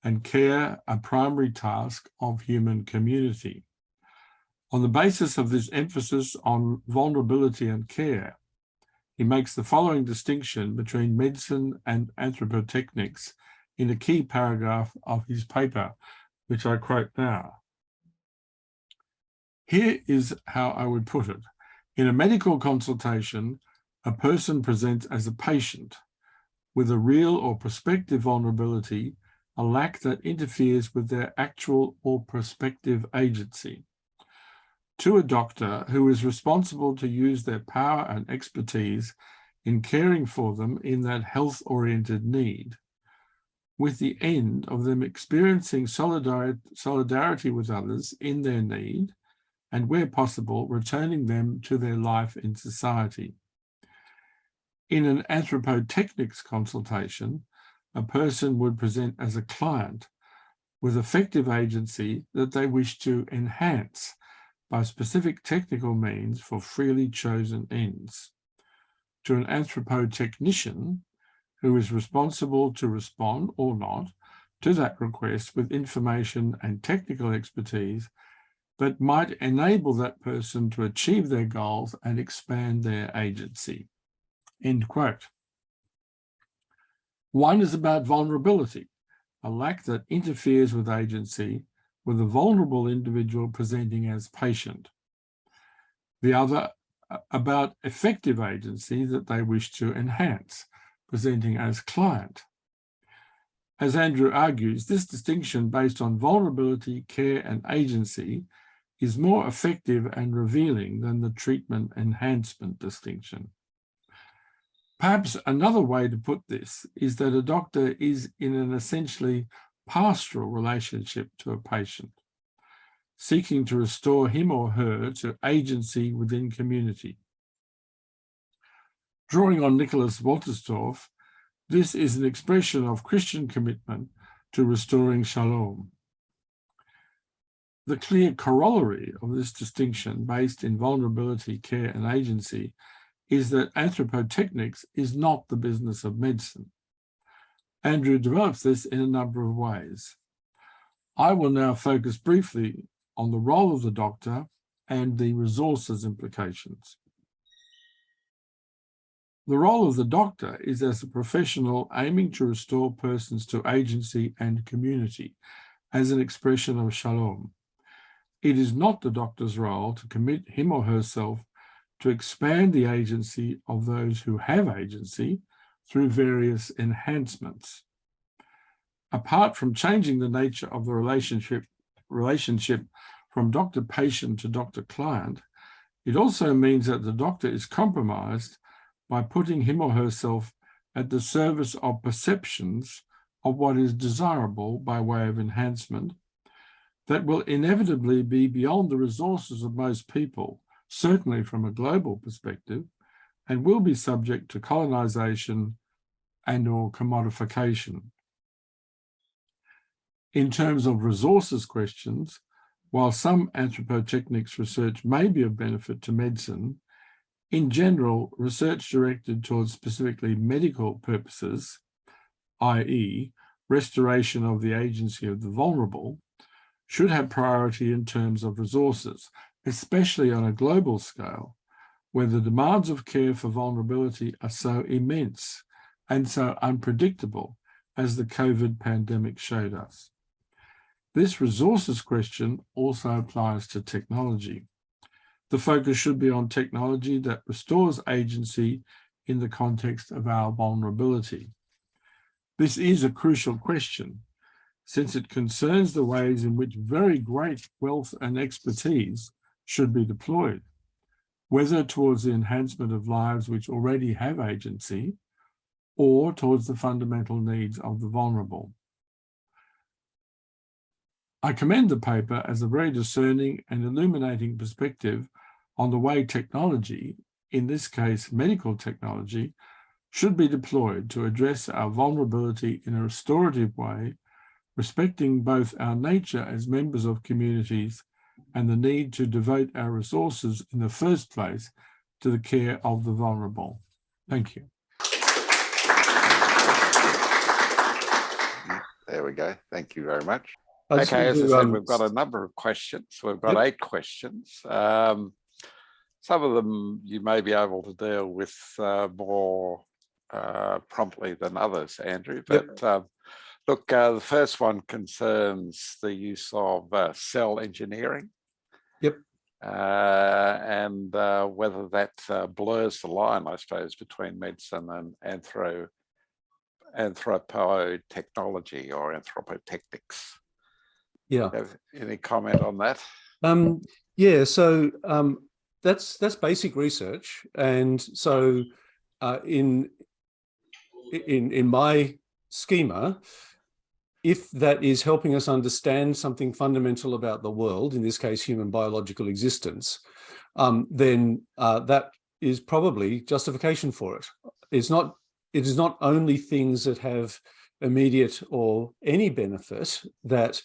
and care a primary task of human community. On the basis of this emphasis on vulnerability and care, he makes the following distinction between medicine and anthropotechnics in a key paragraph of his paper, which I quote now. Here is how I would put it. In a medical consultation, a person presents as a patient with a real or prospective vulnerability, a lack that interferes with their actual or prospective agency, to a doctor who is responsible to use their power and expertise in caring for them in that health-oriented need, with the end of them experiencing solidarity with others in their need, and where possible, returning them to their life in society. In an anthropotechnics consultation, a person would present as a client with effective agency that they wish to enhance by specific technical means for freely chosen ends. To an anthropotechnician who is responsible to respond or not to that request with information and technical expertise but might enable that person to achieve their goals and expand their agency. End quote. One is about vulnerability, a lack that interferes with agency, with a vulnerable individual presenting as patient. The other about effective agency that they wish to enhance, presenting as client. As Andrew argues, this distinction based on vulnerability, care, and agency is more effective and revealing than the treatment enhancement distinction. Perhaps another way to put this is that a doctor is in an essentially pastoral relationship to a patient, seeking to restore him or her to agency within community. Drawing on Nicholas Wolterstorff, this is an expression of Christian commitment to restoring shalom. The clear corollary of this distinction based in vulnerability, care, and agency is that anthropotechnics is not the business of medicine. Andrew develops this in a number of ways. I will now focus briefly on the role of the doctor and the resources implications. The role of the doctor is as a professional aiming to restore persons to agency and community as an expression of shalom. It is not the doctor's role to commit him or herself to expand the agency of those who have agency through various enhancements. Apart from changing the nature of the relationship from doctor-patient to doctor-client, it also means that the doctor is compromised by putting him or herself at the service of perceptions of what is desirable by way of enhancement that will inevitably be beyond the resources of most people, certainly from a global perspective, and will be subject to colonization and or commodification. In terms of resources questions, while some anthropotechnics research may be of benefit to medicine, in general, research directed towards specifically medical purposes, i.e., restoration of the agency of the vulnerable, should have priority in terms of resources, especially on a global scale, where the demands of care for vulnerability are so immense and so unpredictable, as the COVID pandemic showed us. This resources question also applies to technology. The focus should be on technology that restores agency in the context of our vulnerability. This is a crucial question, since it concerns the ways in which very great wealth and expertise should be deployed, whether towards the enhancement of lives which already have agency or towards the fundamental needs of the vulnerable. I commend the paper as a very discerning and illuminating perspective on the way technology, in this case medical technology, should be deployed to address our vulnerability in a restorative way, respecting both our nature as members of communities and the need to devote our resources in the first place to the care of the vulnerable. Thank you. There we go. Thank you very much. I just Okay, want as I to, said, we've got a number of questions. We've got 8 questions. Some of them you may be able to deal with more promptly than others, Andrew. But look, the first one concerns the use of cell engineering. Yep. And whether that blurs the line, I suppose, between medicine and anthropotechnology or anthropotechnics. Yeah. Have any comment on that? Yeah, so that's basic research, and so in my schema, if that is helping us understand something fundamental about the world, in this case human biological existence, then that is probably justification for it. It is not only things that have immediate or any benefit that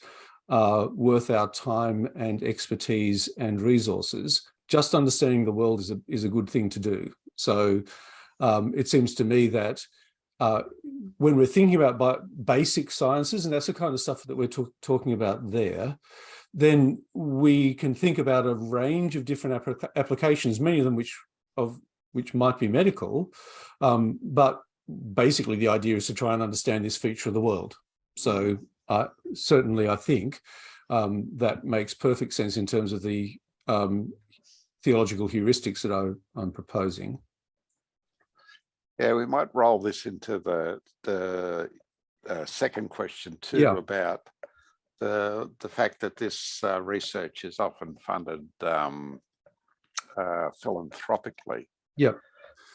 are worth our time and expertise and resources. Just understanding the world is a good thing to do. So it seems to me that when we're thinking about basic sciences, and that's the kind of stuff that we're talking about there, then we can think about a range of different applications, many of them which might be medical, but basically the idea is to try and understand this feature of the world. So certainly I think that makes perfect sense in terms of the theological heuristics that I'm proposing. Yeah, we might roll this into the second question too, Yeah. about the fact that this research is often funded philanthropically. Yep.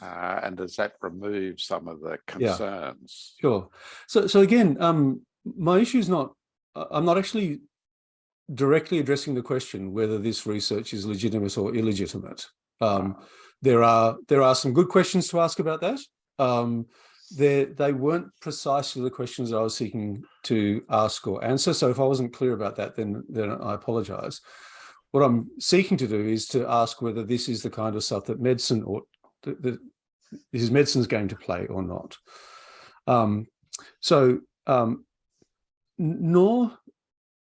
And does that remove some of the concerns? Sure. So again, my issue is not, I'm not actually directly addressing the question whether this research is legitimate or illegitimate. There are some good questions to ask about that. They weren't precisely the questions that I was seeking to ask or answer. So if I wasn't clear about that, then I apologize. What I'm seeking to do is to ask whether this is the kind of stuff that medicine or this is medicine's game to play or not. Nor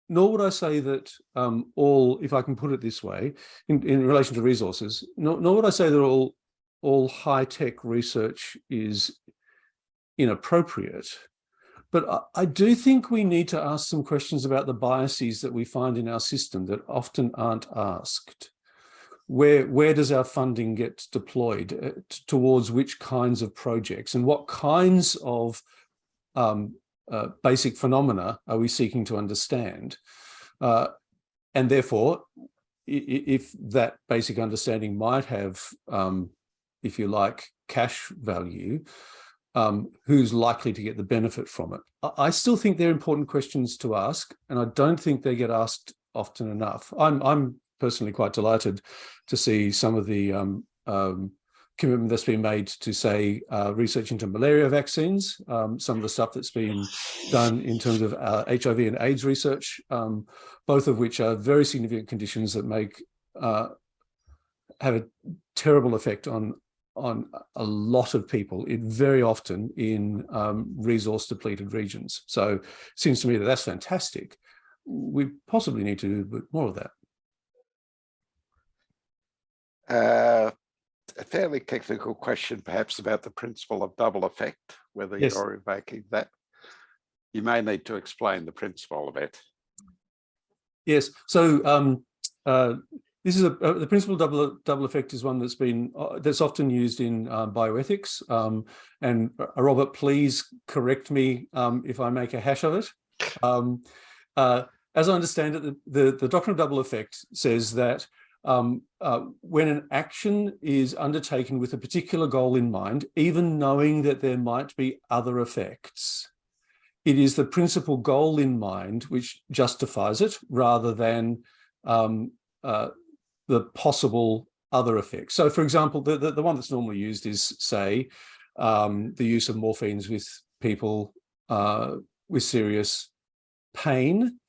would I say that all, if I can put it this way, in relation to resources, nor would I say that all high-tech research is inappropriate. But I do think we need to ask some questions about the biases that we find in our system that often aren't asked. Where does our funding get deployed, towards which kinds of projects, and what kinds of basic phenomena are we seeking to understand? And therefore, if that basic understanding might have, if you like, cash value, who's likely to get the benefit from it? I still think they're important questions to ask, and I don't think they get asked often enough. I'm personally quite delighted to see some of the commitment that's been made to, say, research into malaria vaccines, some of the stuff that's been done in terms of HIV and AIDS research, both of which are very significant conditions that have a terrible effect on a lot of people, very often in resource depleted regions. So it seems to me that that's fantastic. We possibly need to do a bit more of that. A fairly technical question, perhaps, about the principle of double effect, whether Yes. you're invoking that. You may need to explain the principle a bit. Yes. So this is the principle of double effect is one that's often used in bioethics. And Robert, please correct me if I make a hash of it. As I understand it, the doctrine of double effect says that when an action is undertaken with a particular goal in mind, even knowing that there might be other effects, it is the principal goal in mind which justifies it, rather than the possible other effects. So, for example, the one that's normally used is, say, the use of morphines with people with serious pain.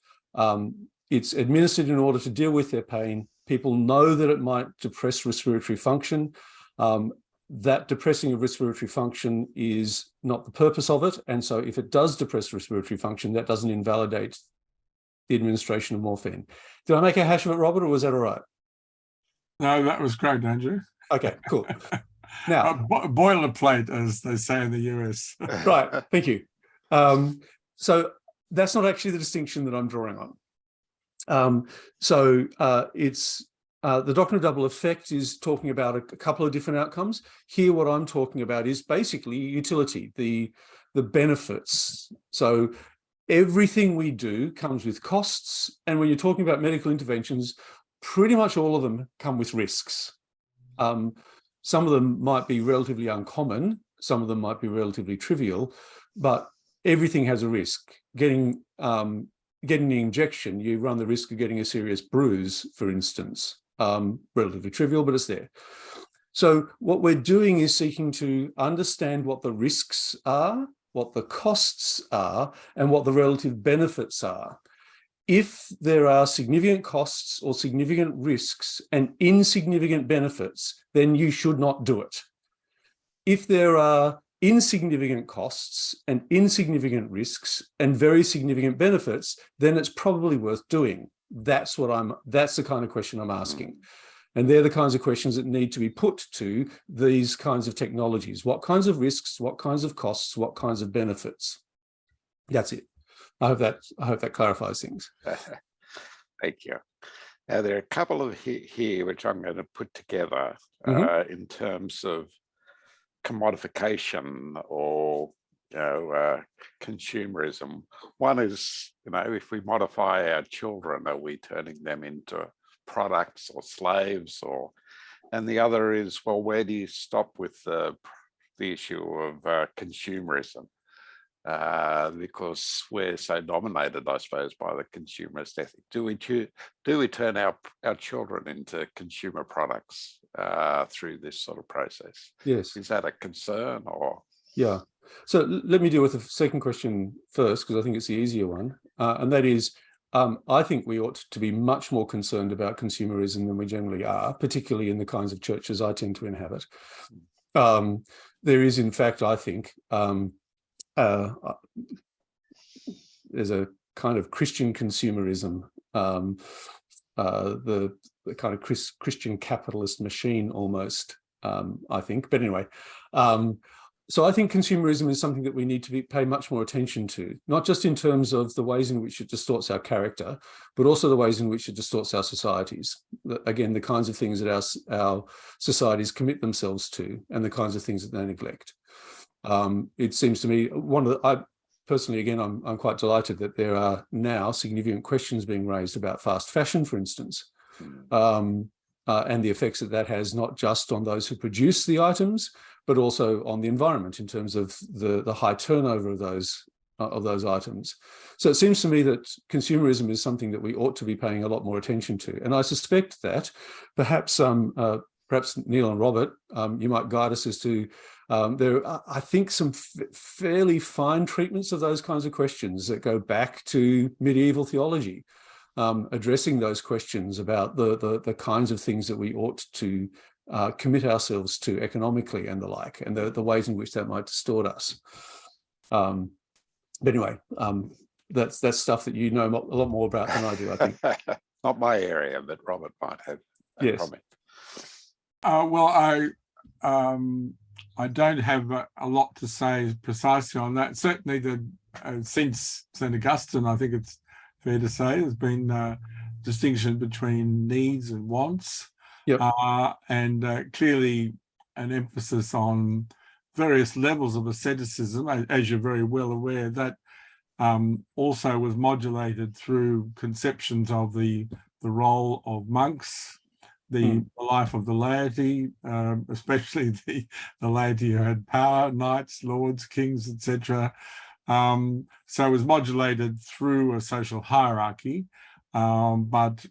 It's administered in order to deal with their pain. People know that it might depress respiratory function. That depressing of respiratory function is not the purpose of it. And so if it does depress respiratory function, that doesn't invalidate the administration of morphine. Did I make a hash of it, Robert, or was that all right? No, that was great, Andrew. Okay, cool. Now, boilerplate, as they say in the US. Right, thank you. So that's not actually the distinction that I'm drawing on. It's the doctrine of double effect is talking about a couple of different outcomes. Here, what I'm talking about is basically utility, the benefits. So everything we do comes with costs, and when you're talking about medical interventions, pretty much all of them come with risks. Some of them might be relatively uncommon, some of them might be relatively trivial, but everything has a risk. Getting the injection, you run the risk of getting a serious bruise, for instance. Relatively trivial, but it's there. So what we're doing is seeking to understand what the risks are, what the costs are, and what the relative benefits are. If there are significant costs or significant risks and insignificant benefits, then you should not do it. If there are insignificant costs and insignificant risks and very significant benefits, then it's probably worth doing. that's the kind of question I'm asking. And they're the kinds of questions that need to be put to these kinds of technologies. What kinds of risks, what kinds of costs, what kinds of benefits? That's it. I hope that clarifies things. Thank you. Now, there are a couple of here which I'm going to put together in terms of commodification or consumerism. One is, if we modify our children, are we turning them into products or slaves? And the other is, well, where do you stop with the issue of consumerism? Because we're so dominated, I suppose, by the consumerist ethic. Do we turn our children into consumer products through this sort of process? Yes. Is that a concern or? Yeah. So let me deal with the second question first, because I think it's the easier one. And that is, I think we ought to be much more concerned about consumerism than we generally are, particularly in the kinds of churches I tend to inhabit. There is, in fact, I think, there's a kind of Christian consumerism, the kind of Christian capitalist machine almost, I think. But anyway, so I think consumerism is something that we need to pay much more attention to, not just in terms of the ways in which it distorts our character, but also the ways in which it distorts our societies. Again, the kinds of things that our societies commit themselves to and the kinds of things that they neglect. It seems to me, I personally, again, I'm quite delighted that there are now significant questions being raised about fast fashion, for instance, and the effects that has not just on those who produce the items, but also on the environment in terms of the high turnover of those items. So it seems to me that consumerism is something that we ought to be paying a lot more attention to. And I suspect that perhaps Neil and Robert, you might guide us as to, there are, I think, some fairly fine treatments of those kinds of questions that go back to medieval theology, addressing those questions about the kinds of things that we ought to commit ourselves to economically and the like, and the ways in which that might distort us. But anyway, that's stuff that you know a lot more about than I do, I think. Not my area, but Robert might have a comment. Well, I don't have a lot to say precisely on that. Certainly, since St. Augustine, I think it's fair to say there's been a distinction between needs and wants. Yep. And clearly an emphasis on various levels of asceticism, as you're very well aware, that also was modulated through conceptions of the role of monks, the life of the laity, especially the laity who had power, knights, lords, kings, etc. So it was modulated through a social hierarchy, but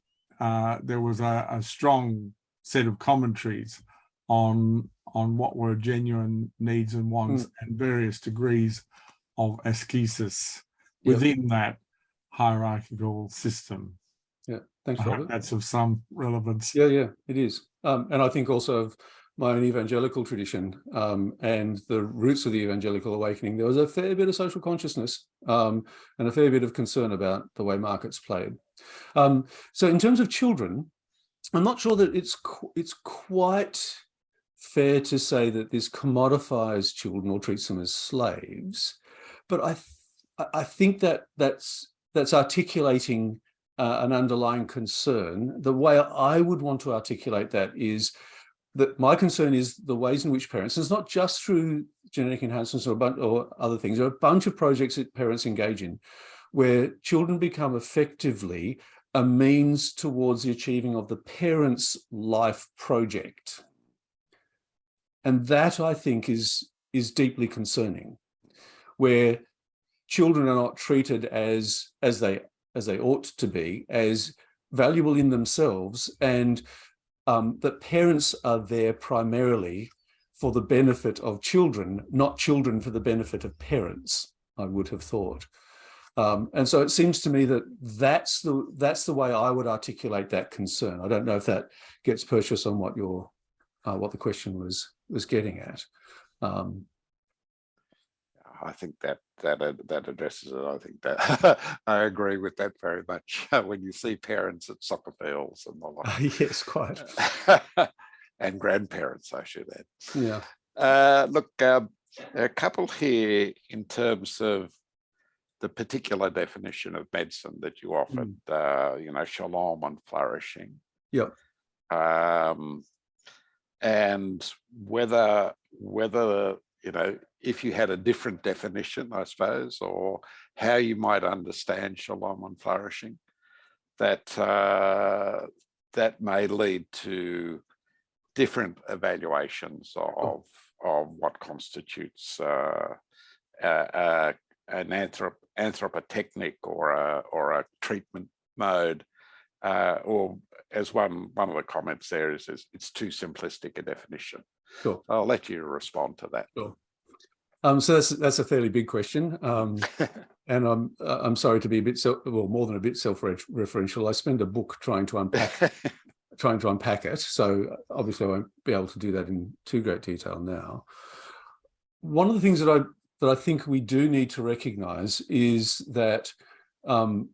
there was a strong set of commentaries on what were genuine needs and wants and various degrees of ascesis within that hierarchical system. Yeah, thanks, Robert. That's of some relevance. Yeah, it is. And I think also of my own evangelical tradition and the roots of the evangelical awakening, there was a fair bit of social consciousness and a fair bit of concern about the way markets played. So in terms of children, I'm not sure that it's quite fair to say that this commodifies children or treats them as slaves, but I think that's articulating an underlying concern. The way I would want to articulate that is that my concern is the ways in which parents, and it's not just through genetic enhancements or other things, there are a bunch of projects that parents engage in where children become effectively a means towards the achieving of the parent's life project. And that, I think, is deeply concerning, where children are not treated as they ought to be, as valuable in themselves, and that parents are there primarily for the benefit of children, not children for the benefit of parents, I would have thought. And so it seems to me that that's the way I would articulate that concern. I don't know if that gets purchase on what the question was getting at. I think that addresses it. I think that I agree with that very much. When you see parents at soccer fields and the like. Yes, quite. And grandparents, I should add. Yeah. Look, a couple here in terms of the particular definition of medicine that you offered, shalom and flourishing. Yep. And whether if you had a different definition, I suppose, or how you might understand shalom and flourishing, that may lead to different evaluations of what constitutes an anthropotechnic or a treatment mode, or as one of the comments there is it's too simplistic a definition. Sure. I'll let you respond to that. Sure. So that's a fairly big question, and I'm sorry to be a bit more than a bit self-referential. I spent a book trying to unpack it, so obviously I won't be able to do that in too great detail now. One of the things that I think we do need to recognise is that an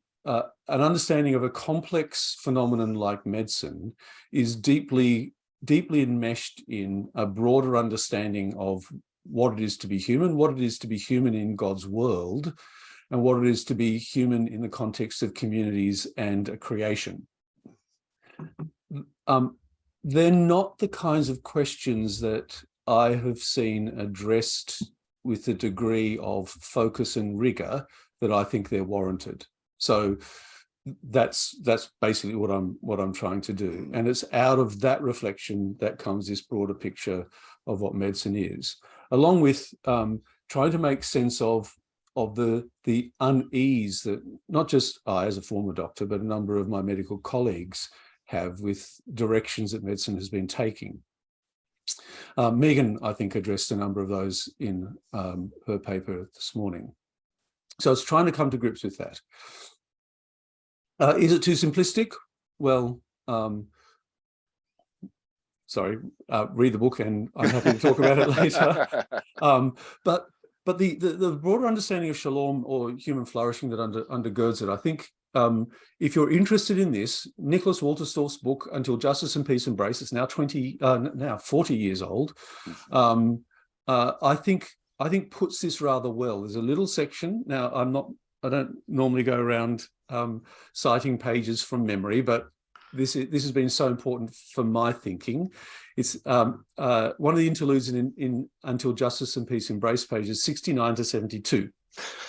understanding of a complex phenomenon like medicine is deeply enmeshed in a broader understanding of what it is to be human, what it is to be human in God's world, and what it is to be human in the context of communities and a creation. They're not the kinds of questions that I have seen addressed with the degree of focus and rigor that I think they're warranted. So that's basically what I'm trying to do. And it's out of that reflection that comes this broader picture of what medicine is, along with trying to make sense of the unease that not just I as a former doctor, but a number of my medical colleagues have with directions that medicine has been taking. Megan, I think, addressed a number of those in her paper this morning. So it's trying to come to grips with that. Is it too simplistic? Well, sorry, read the book and I'm happy to talk about it later. But the broader understanding of shalom or human flourishing that undergirds it, I think, if you're interested in this, Nicholas Wolterstorff's book, Until Justice and Peace Embrace, it's now 40 years old. I think puts this rather well. There's a little section. Now, I don't normally go around citing pages from memory, but this has been so important for my thinking. It's one of the interludes in Until Justice and Peace Embrace, pages 69 to 72.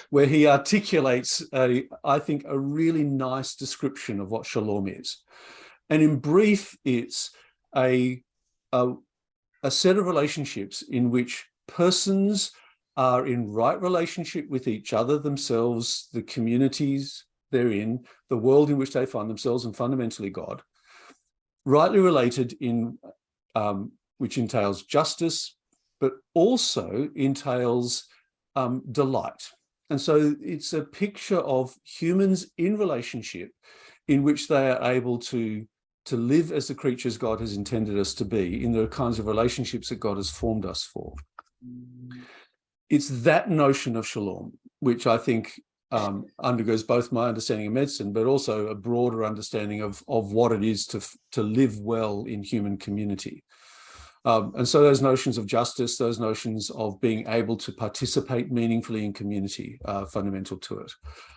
Where he articulates, I think, a really nice description of what shalom is. And in brief, it's a set of relationships in which persons are in right relationship with each other, themselves, the communities they're in, the world in which they find themselves, and fundamentally God, rightly related in which entails justice, but also entails delight. And so it's a picture of humans in relationship in which they are able to live as the creatures God has intended us to be, in the kinds of relationships that God has formed us for. It's that notion of shalom, which I think undergoes both my understanding of medicine, but also a broader understanding of what it is to live well in human community. And so those notions of justice, those notions of being able to participate meaningfully in community are fundamental to it.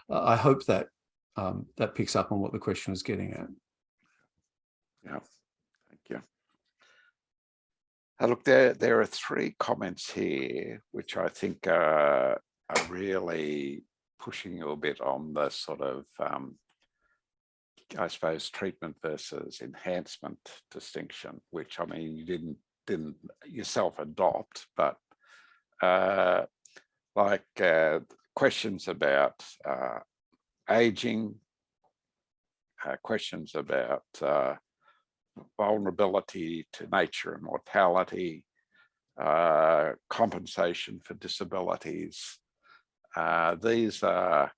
I hope that that picks up on what the question is getting at. Yeah, thank you. Look, there are three comments here, which I think are really pushing you a bit on the sort of, I suppose, treatment versus enhancement distinction, which, I mean, you didn't yourself adopt, but questions about aging, questions about vulnerability to nature and mortality, compensation for disabilities. These are,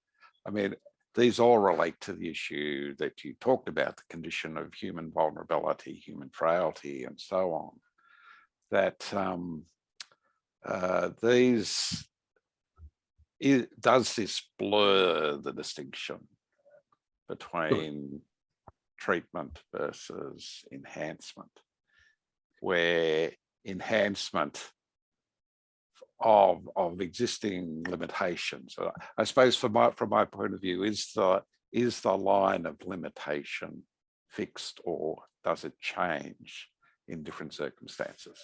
I mean, these all relate to the issue that you talked about, the condition of human vulnerability, human frailty, and so on. That these does this blur the distinction between treatment versus enhancement, where enhancement of existing limitations, I suppose from my point of view, is the line of limitation fixed, or does it change in different circumstances?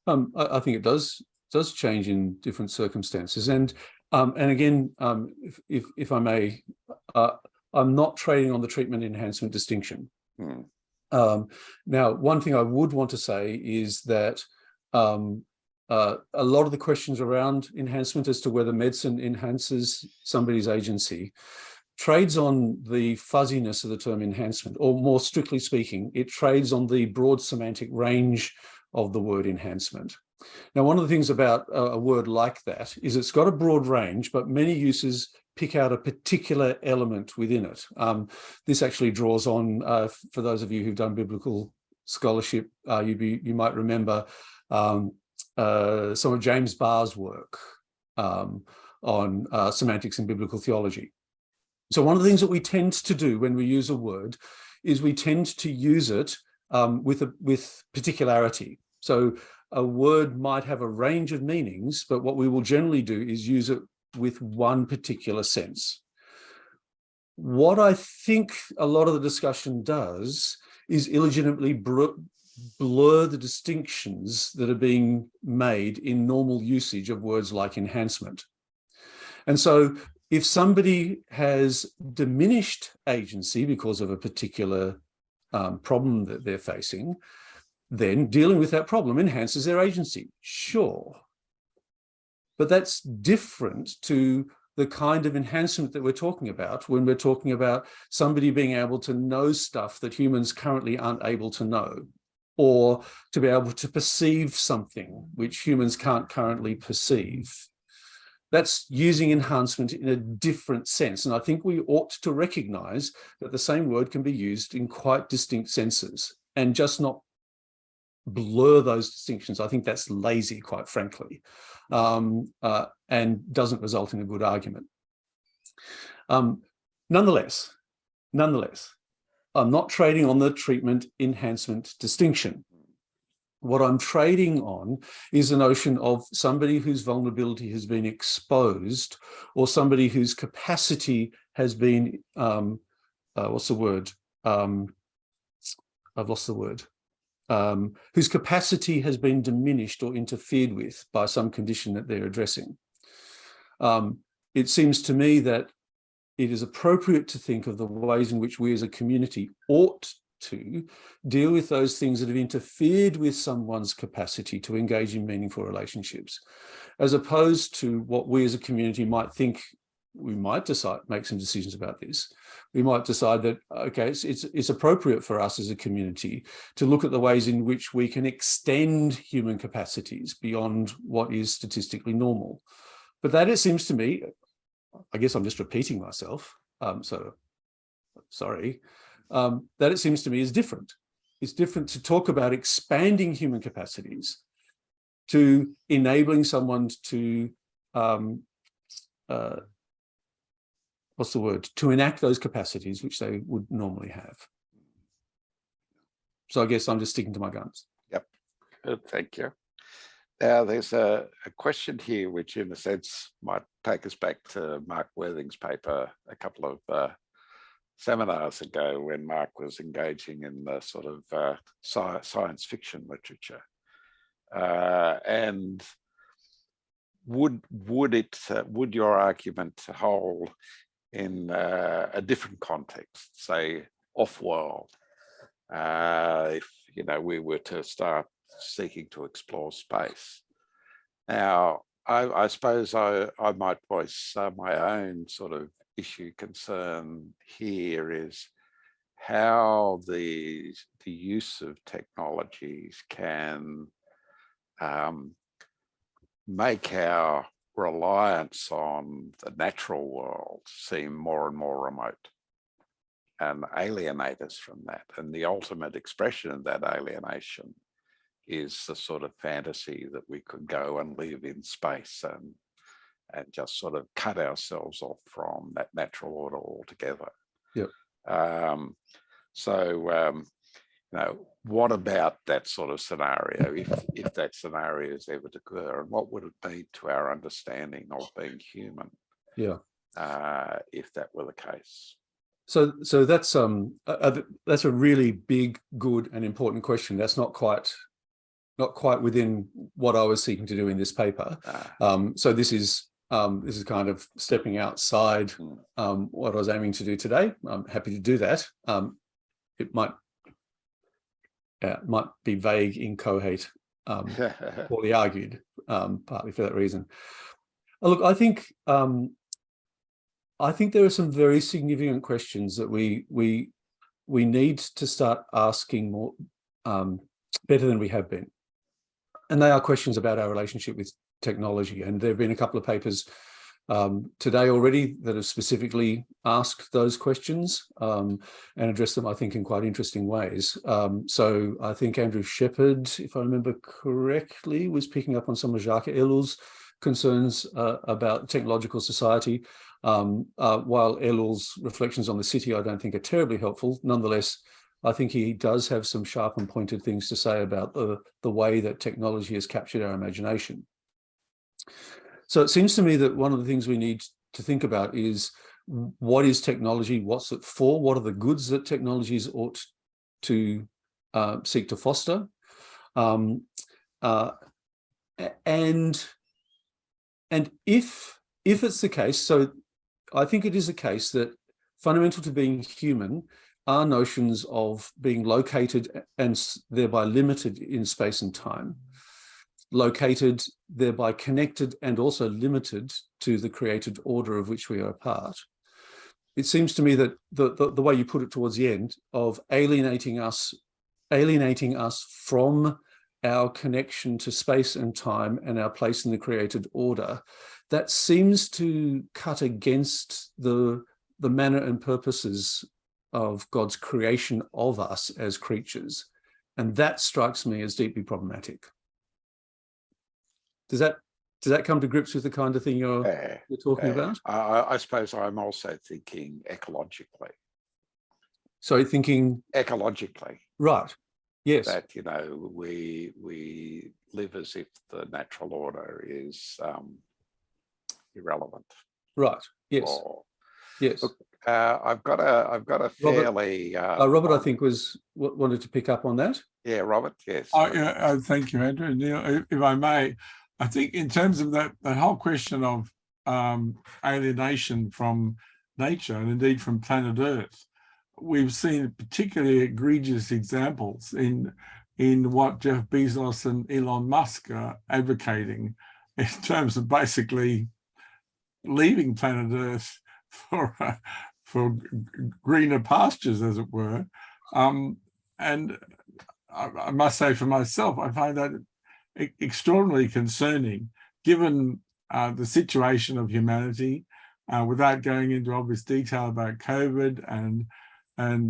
I think it does change in different circumstances, and again, if I may, I'm not trading on the treatment enhancement distinction. Now, one thing I would want to say is that a lot of the questions around enhancement as to whether medicine enhances somebody's agency trades on the fuzziness of the term enhancement, or more strictly speaking, it trades on the broad semantic range of the word enhancement. Now, one of the things about a word like that is it's got a broad range, but many uses pick out a particular element within it. This actually draws on, for those of you who've done biblical scholarship, you might remember some of James Barr's work on semantics in biblical theology. So one of the things that we tend to do when we use a word is we tend to use it with particularity. So a word might have a range of meanings, but what we will generally do is use it with one particular sense. What I think a lot of the discussion does is illegitimately blur the distinctions that are being made in normal usage of words like enhancement. And so if somebody has diminished agency because of a particular problem that they're facing, then dealing with that problem enhances their agency. Sure. But that's different to the kind of enhancement that we're talking about when we're talking about somebody being able to know stuff that humans currently aren't able to know, or to be able to perceive something which humans can't currently perceive. That's using enhancement in a different sense. And I think we ought to recognize that the same word can be used in quite distinct senses and just not blur those distinctions. I think that's lazy, quite frankly, and doesn't result in a good argument. Nonetheless, I'm not trading on the treatment enhancement distinction. What I'm trading on is the notion of somebody whose vulnerability has been exposed, or somebody whose capacity has been, what's the word? I've lost the word. Whose capacity has been diminished or interfered with by some condition that they're addressing. It seems to me that it is appropriate to think of the ways in which we as a community ought to deal with those things that have interfered with someone's capacity to engage in meaningful relationships, as opposed to what we as a community might think. We might decide, make some decisions about this. We might decide that, okay, it's appropriate for us as a community to look at the ways in which we can extend human capacities beyond what is statistically normal. But that, it seems to me, I guess I'm just repeating myself, so sorry, that it seems to me is different. It's different to talk about expanding human capacities to enabling someone to what's the word? To enact those capacities which they would normally have. So I guess I'm just sticking to my guns. Yep, good, thank you. Now there's a question here which in a sense might take us back to Mark Worthing's paper a couple of seminars ago, when Mark was engaging in the sort of science fiction literature. And would your argument hold in a different context, say off-world, if we were to start seeking to explore space? Now, I suppose I might voice my own sort of issue concern here is how the use of technologies can make our reliance on the natural world seem more and more remote and alienate us from that. And the ultimate expression of that alienation is the sort of fantasy that we could go and live in space and just sort of cut ourselves off from that natural order altogether. Yep. What about that sort of scenario, if that scenario is ever to occur, and what would it mean to our understanding of being human? Yeah. If that were the case. So that's a really big, good, and important question. That's not quite within what I was seeking to do in this paper. So this is kind of stepping outside what I was aiming to do today. I'm happy to do that. It might be vague, incoherent, poorly argued, partly for that reason. Look, I think there are some very significant questions that we need to start asking more better than we have been, and they are questions about our relationship with technology. And there have been a couple of papers today already that have specifically asked those questions and addressed them, I think, in quite interesting ways. So I think Andrew Shepherd, if I remember correctly, was picking up on some of Jacques Ellul's concerns about technological society. While Ellul's reflections on the city I don't think are terribly helpful, nonetheless, I think he does have some sharp and pointed things to say about the way that technology has captured our imagination. So it seems to me that one of the things we need to think about is, what is technology? What's it for? What are the goods that technologies ought to seek to foster? And if it's the case, so I think it is the case that fundamental to being human are notions of being located and thereby limited in space and time, located, thereby connected and also limited to the created order of which we are a part. It seems to me that the way you put it towards the end of alienating us from our connection to space and time and our place in the created order, that seems to cut against the manner and purposes of God's creation of us as creatures. And that strikes me as deeply problematic. Does that come to grips with the kind of thing you're talking about? I suppose I'm also thinking ecologically. So thinking ecologically. Right. Yes. That, we live as if the natural order is irrelevant. Right. Yes. Yes. Look, I've got a fairly Robert, I think, wanted to pick up on that. Yeah, Robert. Yes. Thank you, Andrew. Neil, if I may, I think in terms of that whole question of alienation from nature and indeed from planet Earth, we've seen particularly egregious examples in what Jeff Bezos and Elon Musk are advocating in terms of basically leaving planet Earth for greener pastures, as it were. And I must say for myself, I find that extraordinarily concerning, given the situation of humanity, without going into obvious detail about COVID and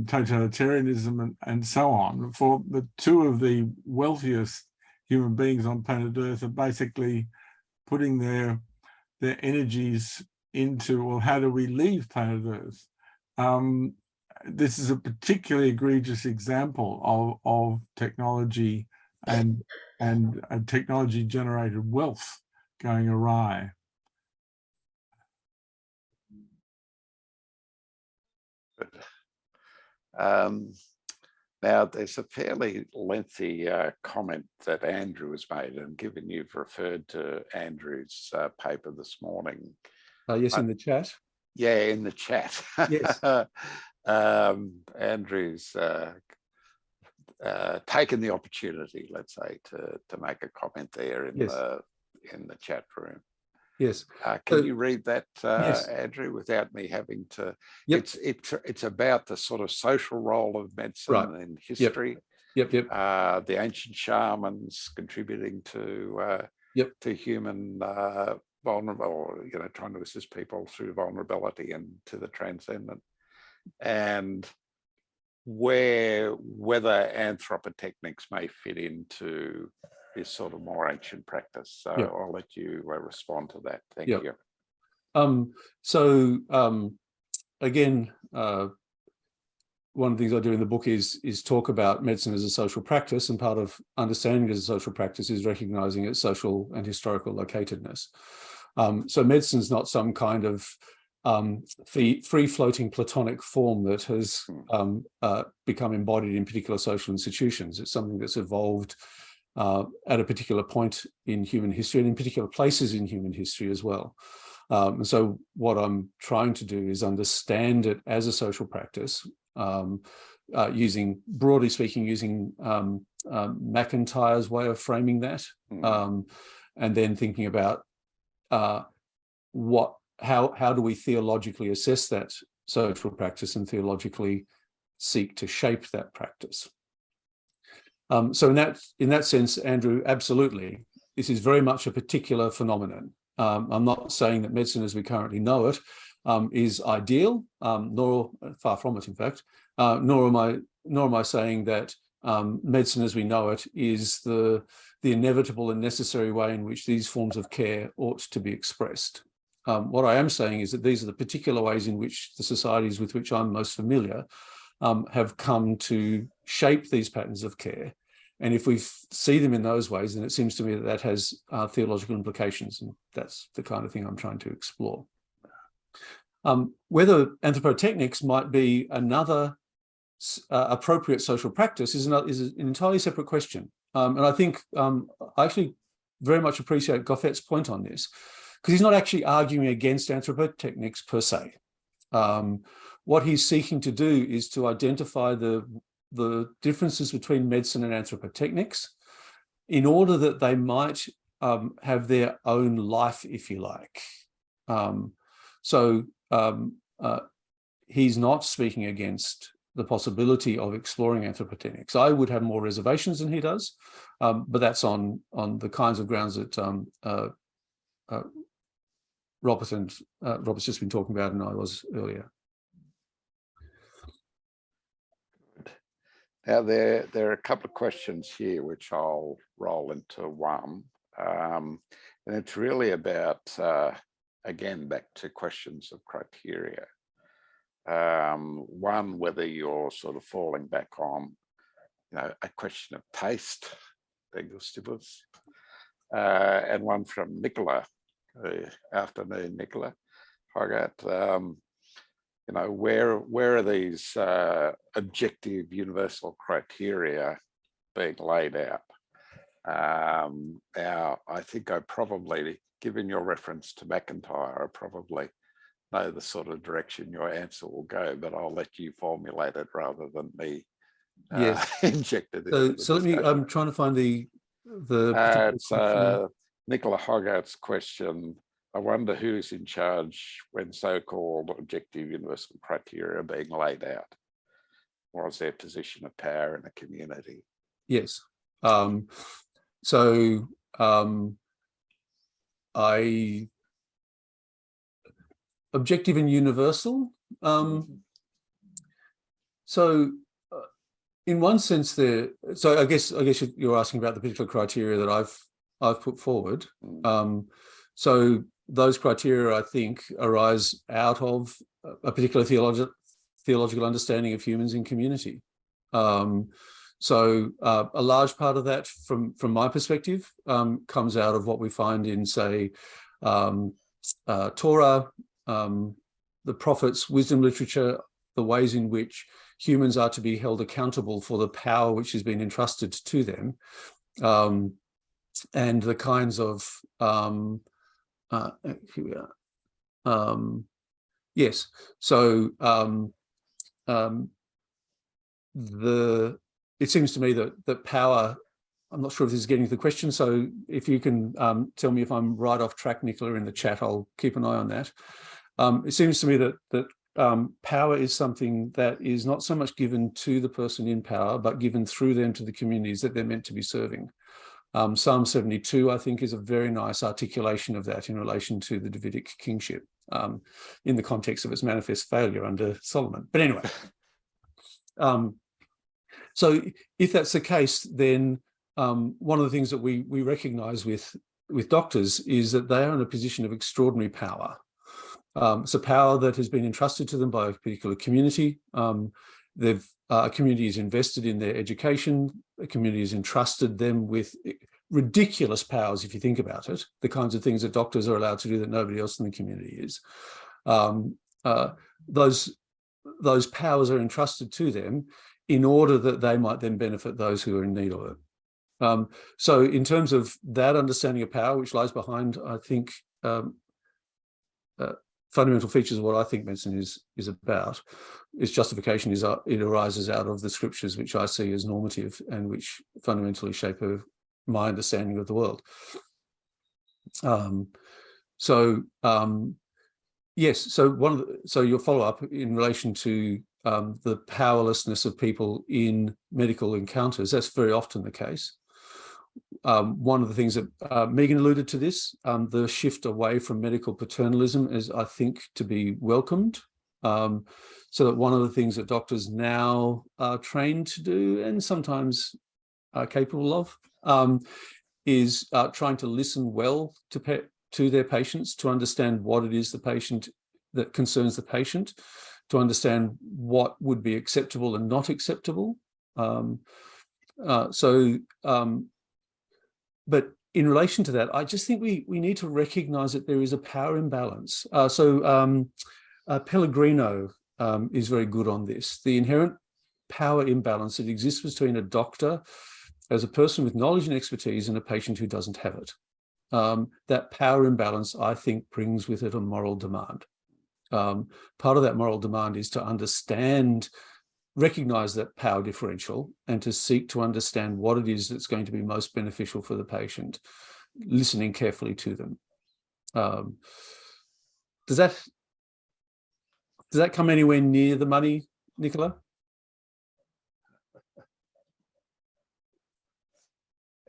totalitarianism and so on. For the two of the wealthiest human beings on planet Earth are basically putting their energies into, well, how do we leave planet Earth? This is a particularly egregious example of technology and technology generated wealth going awry. Now, there's a fairly lengthy comment that Andrew has made, and given you've referred to Andrew's paper this morning. Yes, in the chat. Yeah, in the chat. Yes. Andrew's taken the opportunity, let's say, to make a comment there in the chat room. Yes. Can you read that, yes. Andrew, without me having to? Yep. It's about the sort of social role of medicine in history. Yep. The ancient shamans contributing to human vulnerable, trying to assist people through vulnerability and to the transcendent, and whether anthropotechnics may fit into this sort of more ancient practice. So I'll let you respond to that. Thank you. Again, one of the things I do in the book is talk about medicine as a social practice, and part of understanding it as a social practice is recognizing its social and historical locatedness. So medicine is not some kind of free-floating Platonic form that has become embodied in particular social institutions. It's something that's evolved at a particular point in human history and in particular places in human history as well. And so what I'm trying to do is understand it as a social practice, broadly speaking, using McIntyre's way of framing that, and then thinking about how do we theologically assess that social practice and theologically seek to shape that practice. So in that sense, Andrew, absolutely, this is very much a particular phenomenon. I'm not saying that medicine as we currently know it is ideal, nor far from it, in fact, nor am I saying that medicine as we know it is the inevitable and necessary way in which these forms of care ought to be expressed. What I am saying is that these are the particular ways in which the societies with which I'm most familiar have come to shape these patterns of care. And if we see them in those ways, then it seems to me that that has theological implications, and that's the kind of thing I'm trying to explore. Whether anthropotechnics might be another appropriate social practice is an entirely separate question. And I think I actually very much appreciate Goffet's point on this, because he's not actually arguing against anthropotechnics per se. What he's seeking to do is to identify the differences between medicine and anthropotechnics in order that they might have their own life, if you like. He's not speaking against the possibility of exploring anthropotechnics. I would have more reservations than he does, but that's on the kinds of grounds that Robert's just been talking about and I was earlier. Now, there are a couple of questions here which I'll roll into one. And it's really about, again, back to questions of criteria. One, whether you're sort of falling back on, a question of taste, and one from Nicola, afternoon, Nicola Hogarth. Where are these objective universal criteria being laid out? Now, I think I probably, given your reference to McIntyre, I probably know the sort of direction your answer will go, but I'll let you formulate it rather than me inject it. So let me, I'm trying to find the it's Nicola Hogarth's question. I wonder who's in charge when so-called objective universal criteria are being laid out. What is their position of power in the community? Yes. Objective and universal. In one sense, I guess you're asking about the particular criteria that I've put forward. So those criteria, I think, arise out of a particular theological understanding of humans in community. A large part of that, from my perspective, comes out of what we find in, say, Torah, the prophets, wisdom literature, the ways in which humans are to be held accountable for the power which has been entrusted to them, and the kinds of here we are. Yes. So it seems to me that power, I'm not sure if this is getting to the question, so if you can tell me if I'm right off track, Nicola, in the chat, I'll keep an eye on that. It seems to me that power is something that is not so much given to the person in power, but given through them to the communities that they're meant to be serving. Psalm 72, I think, is a very nice articulation of that in relation to the Davidic kingship, in the context of its manifest failure under Solomon. But anyway, so if that's the case, then one of the things that we recognize with doctors is that they are in a position of extraordinary power. It's a power that has been entrusted to them by a particular community. A community is invested in their education. A community has entrusted them with ridiculous powers, if you think about it, the kinds of things that doctors are allowed to do that nobody else in the community is. Those powers are entrusted to them in order that they might then benefit those who are in need of it. So in terms of that understanding of power, which lies behind, I think, fundamental features of what I think medicine is about, its justification is it arises out of the scriptures, which I see as normative and which fundamentally shape my understanding of the world. Yes, so your follow-up in relation to the powerlessness of people in medical encounters, that's very often the case. One of the things that Megan alluded to this, the shift away from medical paternalism is, I think, to be welcomed. So that one of the things that doctors now are trained to do and sometimes are capable of is trying to listen well to their patients, to understand what it is that concerns the patient, to understand what would be acceptable and not acceptable. But in relation to that, I just think we need to recognize that there is a power imbalance. Pellegrino is very good on this. The inherent power imbalance that exists between a doctor as a person with knowledge and expertise and a patient who doesn't have it. That power imbalance, I think, brings with it a moral demand. Part of that moral demand is to recognize that power differential and to seek to understand what it is that's going to be most beneficial for the patient, listening carefully to them. Does that come anywhere near the money, Nicola?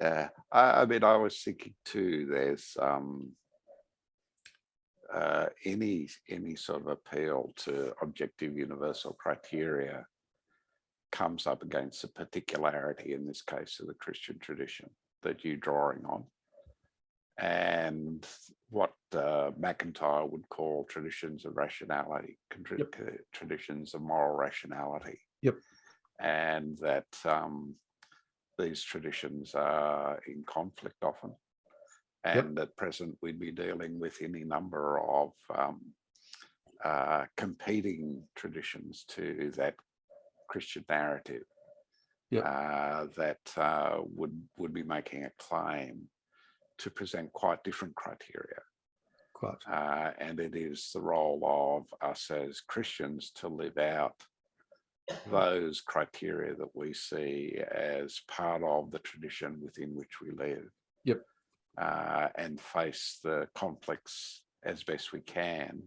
Yeah, I mean, I was thinking too, there's any sort of appeal to objective universal criteria comes up against the particularity, in this case, of the Christian tradition that you're drawing on, and what McIntyre would call traditions of rationality, traditions of moral rationality. Yep. And that these traditions are in conflict often. And at present, we'd be dealing with any number of competing traditions to that Christian narrative that would be making a claim to present quite different criteria. And it is the role of us as Christians to live out those criteria that we see as part of the tradition within which we live. Yep. And face the conflicts as best we can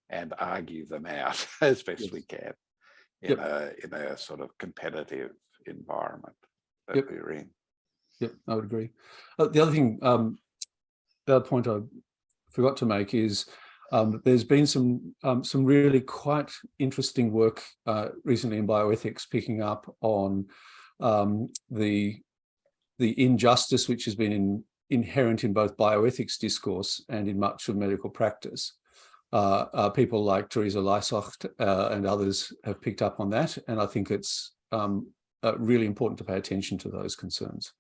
and argue them out as best we can in a sort of competitive environment that we're in. Yep, I would agree. The other point I forgot to make is there's been some really quite interesting work recently in bioethics picking up on the injustice which has been inherent in both bioethics discourse and in much of medical practice. People like Theresa Lysocht and others have picked up on that, and I think it's really important to pay attention to those concerns.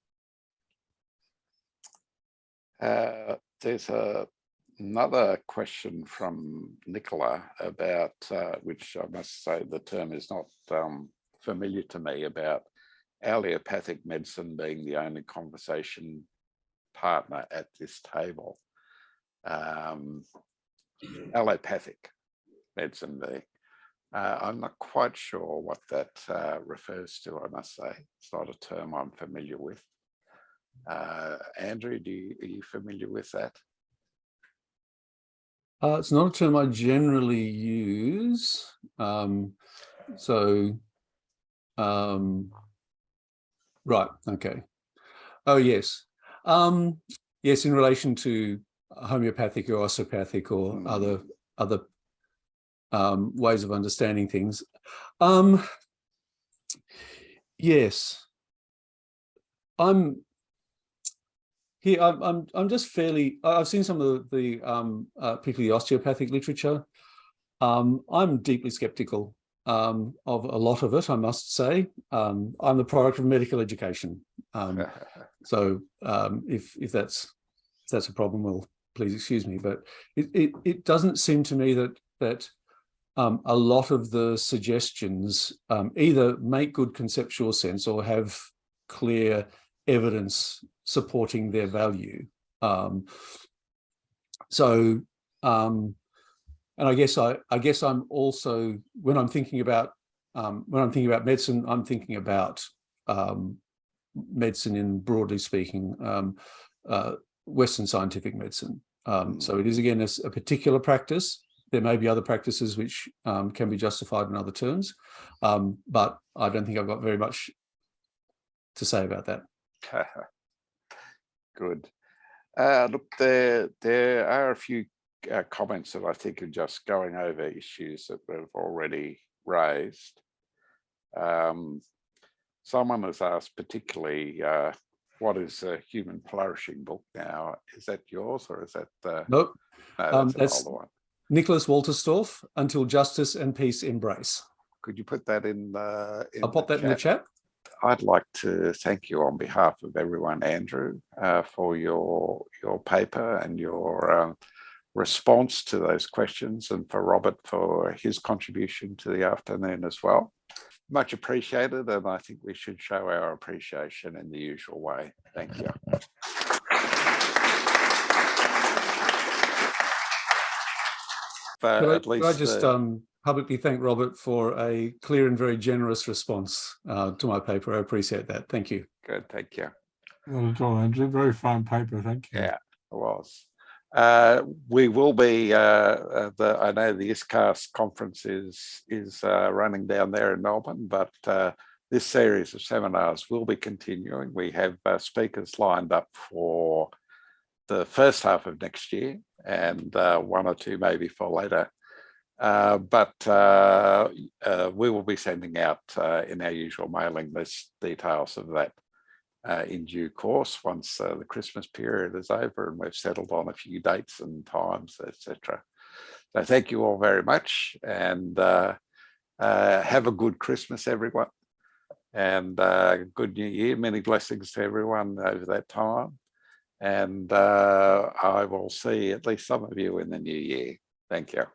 There's another question from Nicola about, which I must say the term is not familiar to me, about allopathic medicine being the only conversation partner at this table. Allopathic medicine being. I'm not quite sure what that refers to, I must say. It's not a term I'm familiar with. Andrew, are you familiar with that? It's not a term I generally use. Right, okay. Oh, yes. Yes, in relation to homeopathic or osteopathic or other ways of understanding things. Yes. here I'm just fairly. I've seen some of the particularly osteopathic literature. I'm deeply skeptical of a lot of it, I must say. I'm the product of medical education, so if that's a problem, well, please excuse me. But it doesn't seem to me that a lot of the suggestions either make good conceptual sense or have clear evidence supporting their value. And I guess I'm also, when I'm thinking about medicine, I'm thinking about medicine in, broadly speaking, Western scientific medicine. So it is, again, a particular practice. There may be other practices which can be justified in other terms, but I don't think I've got very much to say about that. Good. Look, there are a few comments that I think are just going over issues that we've already raised. Someone has asked particularly, what is a Human Flourishing book now? Is that yours, or is that Nope. No, that's an older one. Nicholas Walterstorff, Until Justice and Peace Embrace. Could you put that in I'll pop that in the chat. I'd like to thank you on behalf of everyone, Andrew, for your paper and your response to those questions, and for Robert for his contribution to the afternoon as well. Much appreciated, and I think we should show our appreciation in the usual way. Thank you. Could I just publicly thank Robert for a clear and very generous response to my paper. I appreciate that. Thank you. Good, thank you. Not at all, Andrew. Very fine paper, thank you. Yeah, it was. We will be, I know the ISCAS conference is running down there in Melbourne, but this series of seminars will be continuing. We have speakers lined up for the first half of next year, and one or two maybe for later. But we will be sending out in our usual mailing list details of that in due course, once the Christmas period is over and we've settled on a few dates and times, etc. So thank you all very much, and have a good Christmas, everyone, and good New Year. Many blessings to everyone over that time, and I will see at least some of you in the new year. Thank you.